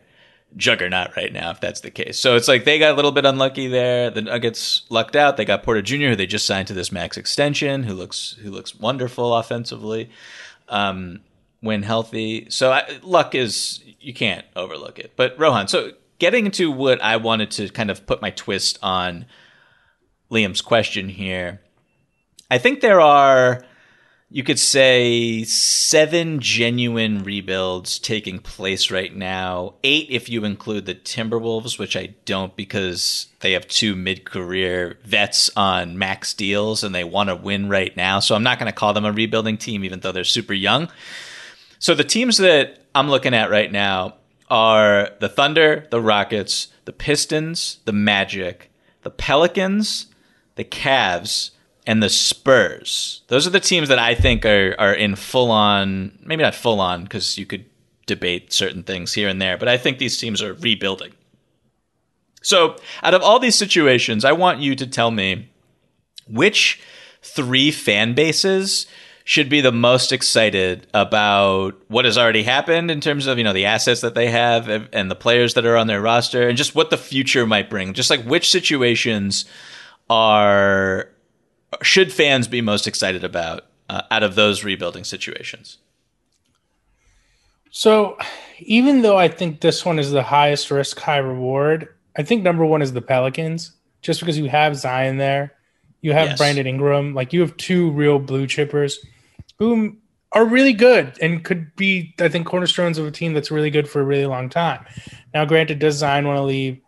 juggernaut right now, if that's the case. So it's like they got a little bit unlucky there. The Nuggets lucked out. They got Porter Jr., who they just signed to this max extension, who looks wonderful offensively when healthy. So luck is, you can't overlook it. But Rohan, so getting into what I wanted to kind of put my twist on Liam's question here, I think there are, you could say, 7 genuine rebuilds taking place right now. 8 if you include the Timberwolves, which I don't because they have 2 mid-career vets on max deals and they want to win right now. So I'm not going to call them a rebuilding team even though they're super young. So the teams that I'm looking at right now are the Thunder, the Rockets, the Pistons, the Magic, the Pelicans, the Cavs, and the Spurs. Those are the teams that I think are in full-on, maybe not full-on because you could debate certain things here and there, but I think these teams are rebuilding. So out of all these situations, I want you to tell me which 3 fan bases should be the most excited about what has already happened in terms of, the assets that they have and the players that are on their roster and just what the future might bring? Just like which situations should fans be most excited about out of those rebuilding situations? So even though I think this one is the highest risk, high reward, I think number one is the Pelicans, just because you have Zion there. You have Brandon Ingram. Like, you have two real blue chippers who are really good and could be, I think, cornerstones of a team that's really good for a really long time. Now, granted, does Zion want to leave?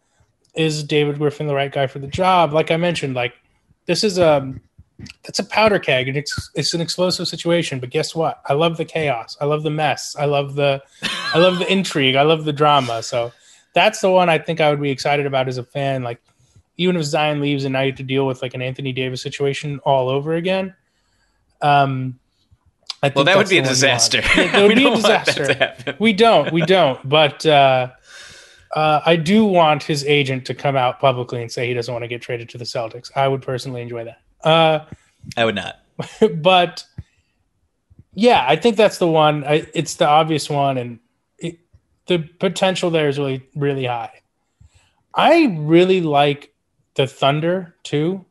Is David Griffin the right guy for the job? Like I mentioned, like, this is that's a powder keg, and it's an explosive situation. But guess what? I love the chaos. I love the mess. I love the intrigue. I love the drama. So that's the one I think I would be excited about as a fan. Like, even if Zion leaves and now you have to deal with like an Anthony Davis situation all over again. I think that would be a disaster. It would be a disaster. We don't. But I do want his agent to come out publicly and say he doesn't want to get traded to the Celtics. I would personally enjoy that. I would not. But yeah, I think that's the one. It's the obvious one, and the potential there is really, really high. I really like the Thunder too.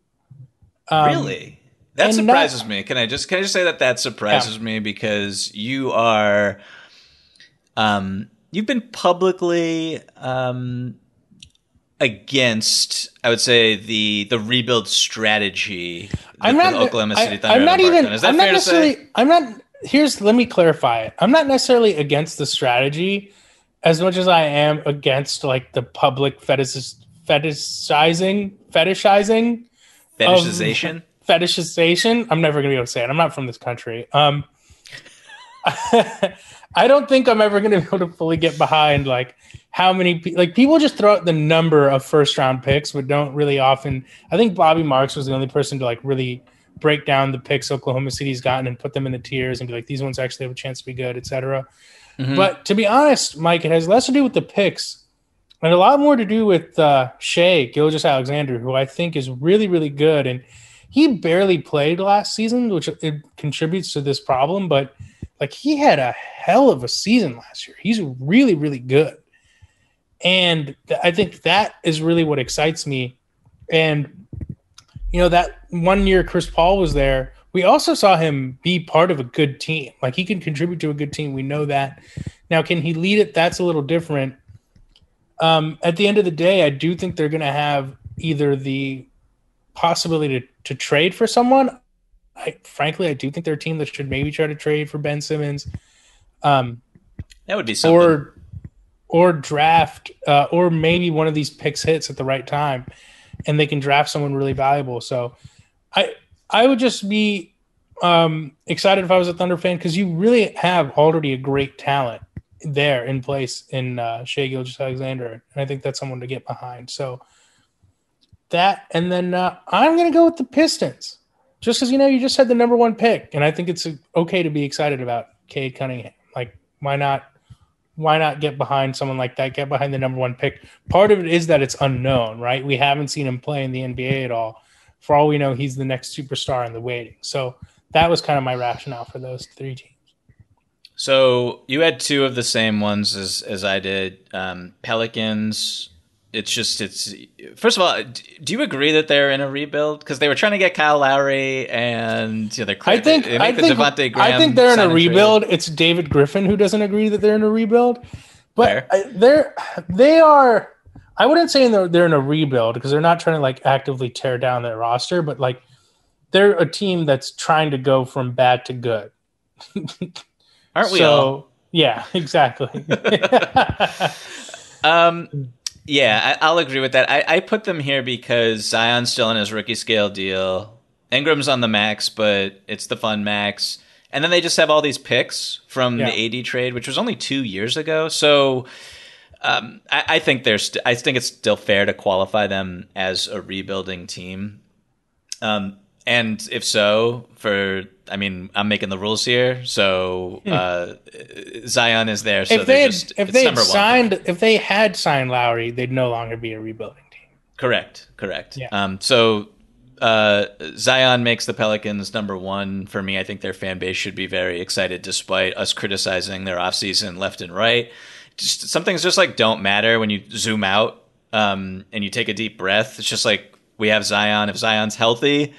Really? That surprises me. Can I just say that surprises me, because you are, you've been publicly against, I would say, the rebuild strategy that the Oklahoma City Thunder have embarked on. Is that fair to say? Let me clarify it. I'm not necessarily against the strategy as much as I am against like the public fetishization. I'm never going to be able to say it. I'm not from this country. I don't think I'm ever going to be able to fully get behind like how many people just throw out the number of first round picks, but don't really often. I think Bobby Marks was the only person to like really break down the picks Oklahoma City's gotten and put them in the tiers and be like, these ones actually have a chance to be good, etc. Mm-hmm. But to be honest, Mike, it has less to do with the picks and a lot more to do with Shai Gilgeous-Alexander, who I think is really, really good. And he barely played last season, which it contributes to this problem. But like, he had a hell of a season last year. He's really, really good. And I think that is really what excites me. And, that 1 year Chris Paul was there, we also saw him be part of a good team. Like, he can contribute to a good team. We know that. Now, can he lead it? That's a little different. At the end of the day, I do think they're going to have either the possibility to trade for someone. Frankly, I do think they're a team that should maybe try to trade for Ben Simmons. That would be something. Or draft, or maybe one of these picks hits at the right time, and they can draft someone really valuable. So I would just be excited if I was a Thunder fan, because you really have already a great talent there in place in Shai Gilgeous-Alexander, and I think that's someone to get behind. So that, and then I'm going to go with the Pistons, just because, you just had the number one pick, and I think it's okay to be excited about Cade Cunningham. Like, why not get behind someone like that? Get behind the number one pick. Part of it is that it's unknown, right? We haven't seen him play in the NBA at all. For all we know, he's the next superstar in the waiting. So that was kind of my rationale for those three teams. So you had two of the same ones as I did. Pelicans. First of all, do you agree that they're in a rebuild? Because they were trying to get Kyle Lowry, and I think they're in a rebuild. It's David Griffin who doesn't agree that they're in a rebuild, but they are. I wouldn't say they're in a rebuild, because they're not trying to like actively tear down their roster, but like they're a team that's trying to go from bad to good. Aren't we all? Yeah, exactly. Yeah, I'll agree with that. I put them here because Zion's still in his rookie scale deal. Ingram's on the max, but it's the fun max. And then they just have all these picks from the AD trade, which was only 2 years ago. So I think it's still fair to qualify them as a rebuilding team. And if so, I'm making the rules here. So Zion is there. So if they had signed Lowry, they'd no longer be a rebuilding team. Correct. Yeah. So Zion makes the Pelicans number one for me. I think their fan base should be very excited despite us criticizing their offseason left and right. Just, some things just like don't matter when you zoom out and you take a deep breath. It's just like we have Zion. If Zion's healthy,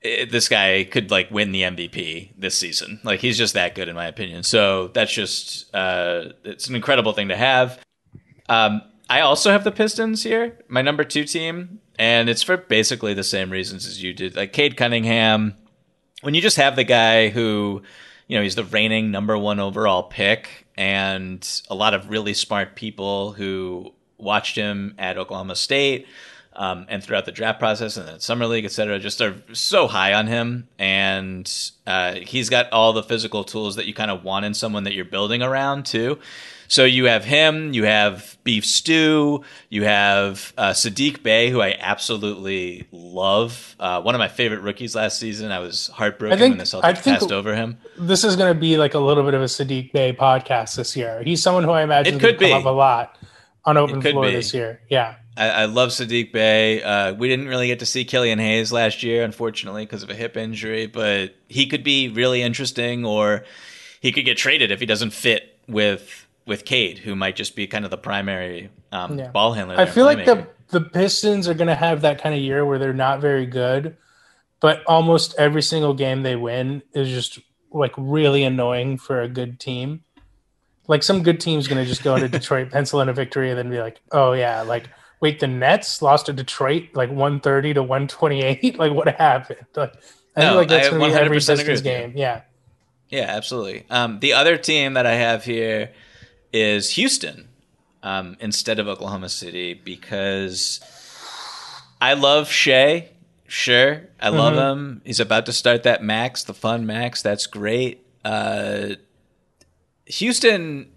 this guy could like win the MVP this season. Like he's just that good in my opinion. So that's just it's an incredible thing to have. I also have the Pistons here, my number 2 team, and it's for basically the same reasons as you did. Like Cade Cunningham, when you just have the guy who, you know, he's the reigning number 1 overall pick, and a lot of really smart people who watched him at Oklahoma State and throughout the draft process and the summer league, et cetera, just are so high on him. And he's got all the physical tools that you kind of want in someone that you're building around too. So you have him, you have Beef Stew, you have Sadiq Bey, who I absolutely love. One of my favorite rookies last season. I was heartbroken when the Celtics passed over him. This is going to be like a little bit of a Sadiq Bey podcast this year. He's someone who I imagine could come up a lot on Open Floor this year. Yeah. I love Sadiq Bey. We didn't really get to see Killian Hayes last year, unfortunately, because of a hip injury, but he could be really interesting, or he could get traded if he doesn't fit with Cade, who might just be kind of the primary ball handler. I feel like the Pistons are going to have that kind of year where they're not very good, but almost every single game they win is just like really annoying for a good team. Like some good team's going to just go into Detroit, pencil in a victory, and then be like, oh yeah, like wait, the Nets lost to Detroit like 130 to 128. Like what happened? Like I feel like that's going to be every Pistons game. Yeah. Yeah, absolutely. The other team that I have here is Houston instead of Oklahoma City, because I love Shea. Sure, I love him. He's about to start that max, the fun max. That's great. Houston,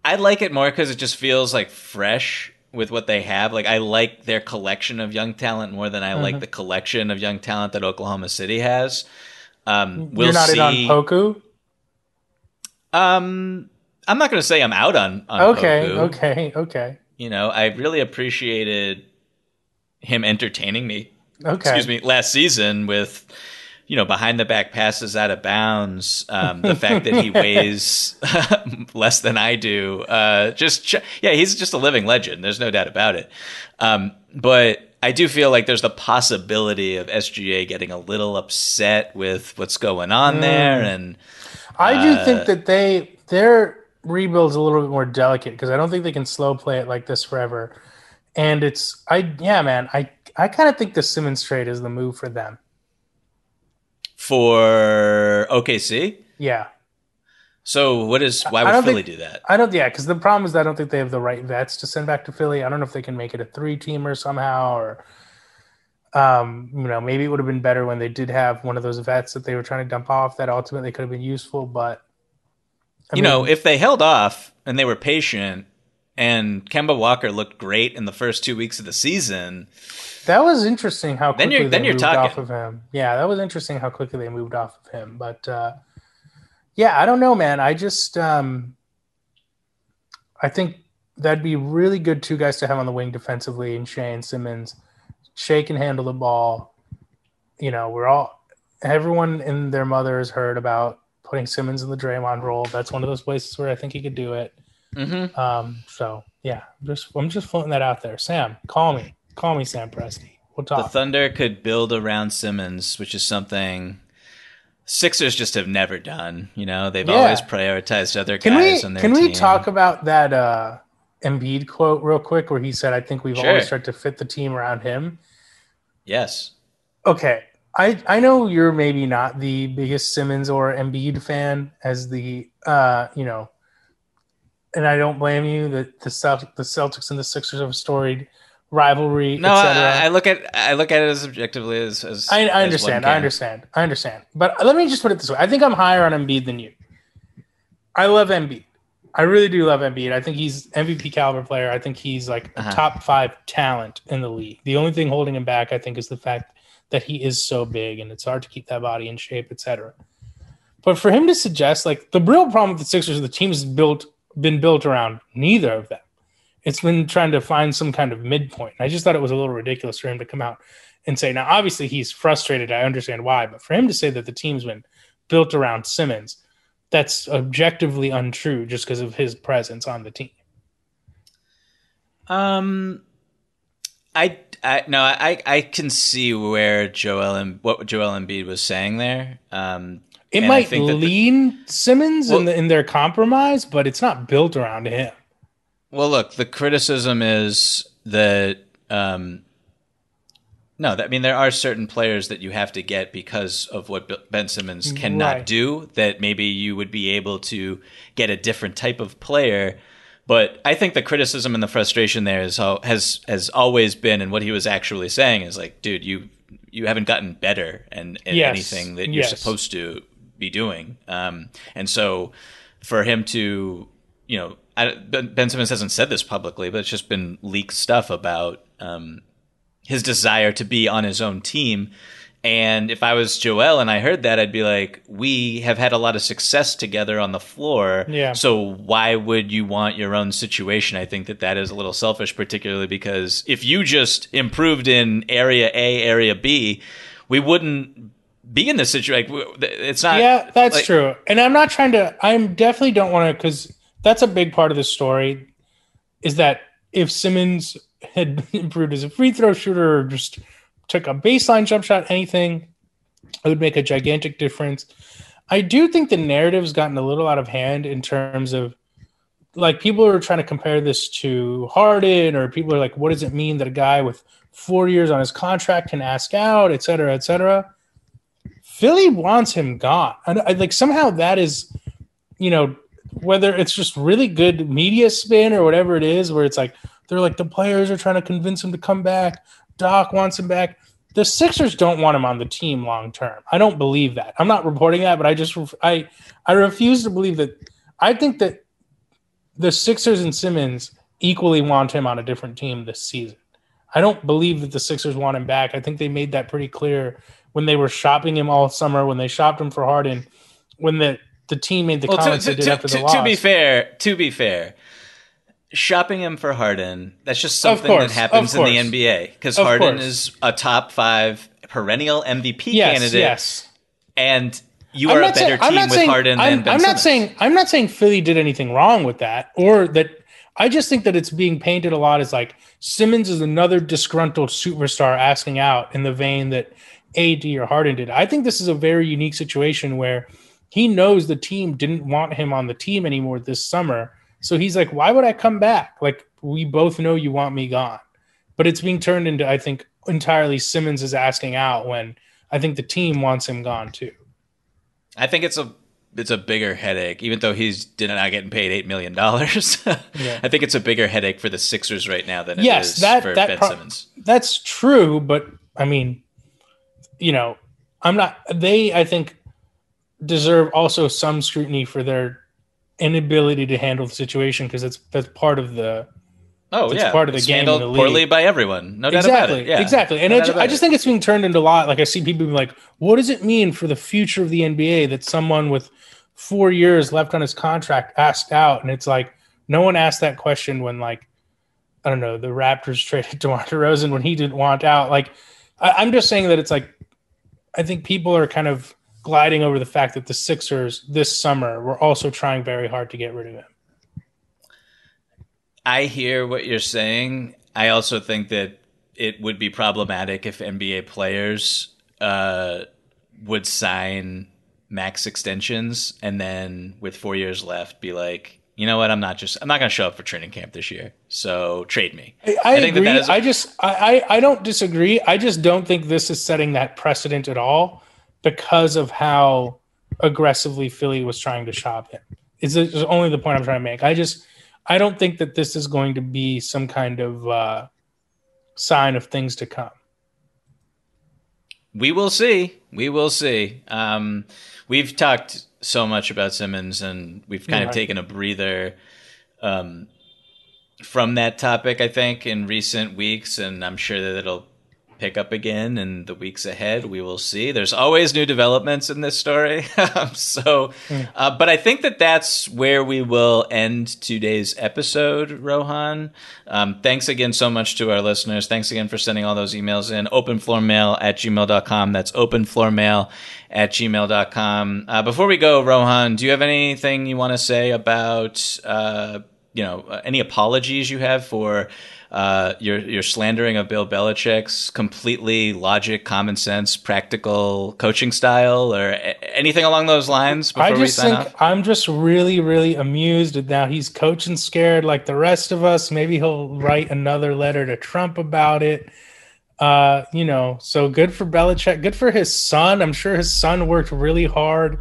I like it more because it just feels like fresh with what they have. Like I like their collection of young talent more than I like the collection of young talent that Oklahoma City has. You're not in on Poku? I'm not going to say I'm out on Poku. Okay. You know, I really appreciated him entertaining me. Last season with, you know, behind the back passes out of bounds. The fact that he weighs less than I do. He's just a living legend. There's no doubt about it. But I do feel like there's the possibility of SGA getting a little upset with what's going on there. And I do think that their rebuild's a little bit more delicate because I don't think they can slow play it like this forever. And I kind of think the Simmons trade is the move for them. For OKC? Yeah. So why would Philly do that? Because the problem is I don't think they have the right vets to send back to Philly. I don't know if they can make it a 3-teamer somehow, or maybe it would have been better when they did have one of those vets that they were trying to dump off that ultimately could have been useful, but if they held off and they were patient and Kemba Walker looked great in the first 2 weeks of the season. That was interesting how quickly they moved talking off of him. Yeah, that was interesting how quickly they moved off of him. But, I don't know, man. I just I think that'd be really good 2 guys to have on the wing defensively in Shea and Simmons. Shea can handle the ball. You know, everyone and their mother has heard about putting Simmons in the Draymond role. That's one of those places where I think he could do it. So yeah, I'm just floating that out there. Sam, call me, Sam Presti. We'll talk. The Thunder could build around Simmons, which is something Sixers just have never done. You know, they've always prioritized other guys on their team. Can we talk about that Embiid quote real quick, where he said, "I think we've always tried to fit the team around him." Yes. Okay. I know you're maybe not the biggest Simmons or Embiid fan as the and I don't blame you that the Celtics and the Sixers have a storied rivalry. No, I look at it as objectively as I understand. I understand. But let me just put it this way: I think I'm higher on Embiid than you. I love Embiid. I really do love Embiid. I think he's MVP caliber player. I think he's like a top 5 talent in the league. The only thing holding him back, I think, is the fact that he is so big and it's hard to keep that body in shape, etc. But for him to suggest, like, the real problem with the Sixers is the team's been built around neither of them. It's been trying to find some kind of midpoint. And I just thought it was a little ridiculous for him to come out and say, now obviously he's frustrated. I understand why, but for him to say that the team's been built around Simmons, that's objectively untrue just because of his presence on the team. I can see where what Joel Embiid was saying there. It might lean Simmons in their compromise, but it's not built around him. Well, look, the criticism is that there are certain players that you have to get because of what Ben Simmons cannot do, that maybe you would be able to get a different type of player. But I think the criticism and the frustration there has always been, and what he was actually saying is like, dude, you haven't gotten better in anything that you're supposed to be doing. And so for him to, Ben Simmons hasn't said this publicly, but it's just been leaked stuff about his desire to be on his own team. And if I was Joel and I heard that, I'd be like, we have had a lot of success together on the floor. Yeah. So why would you want your own situation? I think that is a little selfish, particularly because if you just improved in area A, area B, we wouldn't be in this situation. It's not. Yeah, that's true. And I definitely don't want to, because that's a big part of the story, is that if Simmons had improved as a free throw shooter or just took a baseline jump shot, anything, it would make a gigantic difference. I do think the narrative's gotten a little out of hand in terms of, like, people are trying to compare this to Harden, or people are like, what does it mean that a guy with 4 years on his contract can ask out, et cetera, et cetera. Philly wants him gone. And somehow that is, whether it's just really good media spin or whatever it is, where it's like, they're like, the players are trying to convince him to come back. Doc wants him back. The Sixers don't want him on the team long term. I don't believe that. I'm not reporting that, but I refuse to believe that. I think that the Sixers and Simmons equally want him on a different team this season. I don't believe that the Sixers want him back. I think they made that pretty clear when they were shopping him all summer, when they shopped him for Harden, when the team made the comments they did after the loss. To be fair, shopping him for Harden, that's just something that happens in the NBA, because Harden is a top 5 perennial MVP candidate. Yes. And you are a better team with Harden than Ben Simmons. I'm not saying Philly did anything wrong with that, or that. I just think that it's being painted a lot as like Simmons is another disgruntled superstar asking out, in the vein that AD or Harden did. I think this is a very unique situation where he knows the team didn't want him on the team anymore this summer. So he's like, why would I come back? Like, we both know you want me gone. But it's being turned into, I think, entirely Simmons is asking out, when I think the team wants him gone too. I think it's a bigger headache, even though he's not getting paid $8 million. Yeah. I think it's a bigger headache for the Sixers right now than it is for Ben Simmons. That's true, but I mean, I think deserve also some scrutiny for their inability to handle the situation, because that's part of the part of the game. Handled poorly by everyone, no doubt about it. Yeah. Exactly, and I just think it's being turned into a lot. Like, I see people being like, "What does it mean for the future of the NBA that someone with 4 years left on his contract asked out?" And it's like, no one asked that question when, like, I don't know, the Raptors traded DeMar DeRozan when he didn't want out. Like, I'm just saying that it's like, I think people are kind of gliding over the fact that the Sixers this summer were also trying very hard to get rid of him. I hear what you're saying. I also think that it would be problematic if NBA players would sign max extensions and then with 4 years left be like, you know what, I'm not going to show up for training camp this year, so trade me. I think agree. I don't disagree. I just don't think this is setting that precedent at all, because of how aggressively Philly was trying to shop him. It's only the point I'm trying to make. I don't think that this is going to be some kind of sign of things to come. We will see. We've talked so much about Simmons, and we've kind of taken a breather from that topic, I think, in recent weeks, and I'm sure that pick up again in the weeks ahead. We will see. There's always new developments in this story. But I think that's where we will end today's episode, Rohan. Thanks again so much to our listeners. Thanks again for sending all those emails in. Openfloormail@gmail.com. That's openfloormail@gmail.com. Before we go, Rohan, do you have anything you want to say about, any apologies you have for your slandering of Bill Belichick's completely logic, common sense, practical coaching style, or anything along those lines before we sign off? I'm just really, really amused that now he's coaching scared like the rest of us. Maybe he'll write another letter to Trump about it. So good for Belichick. Good for his son. I'm sure his son worked really hard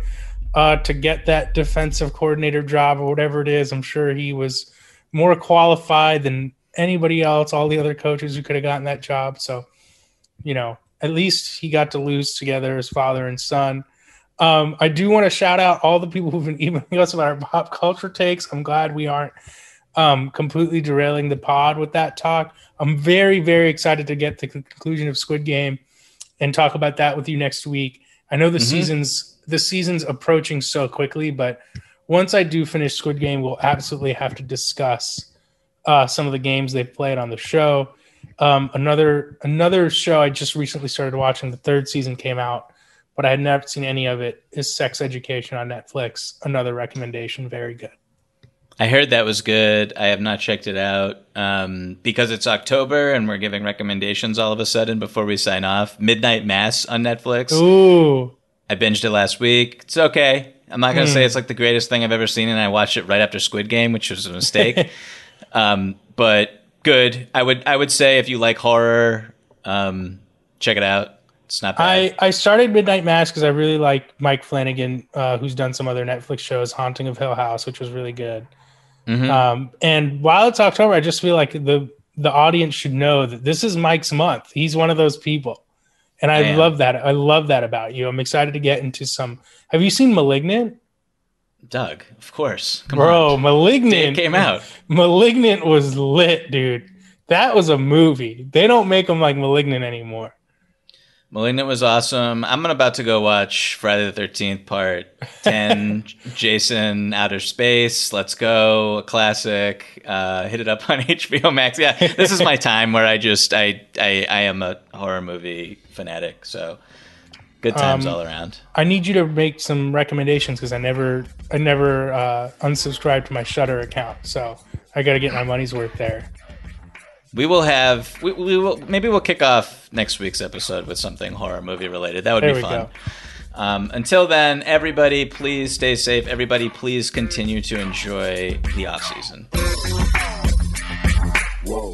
to get that defensive coordinator job or whatever it is. I'm sure he was more qualified than anybody else, all the other coaches who could have gotten that job. So, at least he got to lose together as father and son. I do want to shout out all the people who've been emailing us about our pop culture takes. I'm glad we aren't completely derailing the pod with that talk. I'm very, very excited to get the conclusion of Squid Game and talk about that with you next week. I know the season's approaching so quickly, but once I do finish Squid Game, we'll absolutely have to discuss some of the games they've played on the show. Another show I just recently started watching, the third season came out, but I had never seen any of it, is Sex Education on Netflix. Another recommendation. Very good. I heard that was good. I have not checked it out because it's October and we're giving recommendations all of a sudden before we sign off. Midnight Mass on Netflix. Ooh. I binged it last week. It's okay. I'm not going to say it's like the greatest thing I've ever seen, and I watched it right after Squid Game, which was a mistake. But good. I would say if you like horror, check it out. It's not bad. I started Midnight Mass because I really like Mike Flanagan, who's done some other Netflix shows, Haunting of Hill House, which was really good. Mm-hmm. And while it's October, I just feel like the audience should know that this is Mike's month. He's one of those people. And I love that. I love that about you. I'm excited to get into some. Have you seen Malignant? Doug, of course. Come Bro, on. Malignant It came out. Malignant was lit, dude. That was a movie. They don't make them like Malignant anymore. Malignant was awesome. I'm about to go watch Friday the 13th Part 10, Jason Outer Space. Let's go. A classic. Hit it up on HBO Max. Yeah, this is my time where I am a horror movie fanatic. So good times all around. I need you to make some recommendations because I never unsubscribed to my Shudder account. So I got to get my money's worth there. We will maybe we'll kick off next week's episode with something horror movie related. That would be fun. Until then, everybody, please stay safe. Everybody, please continue to enjoy the off season. Whoa.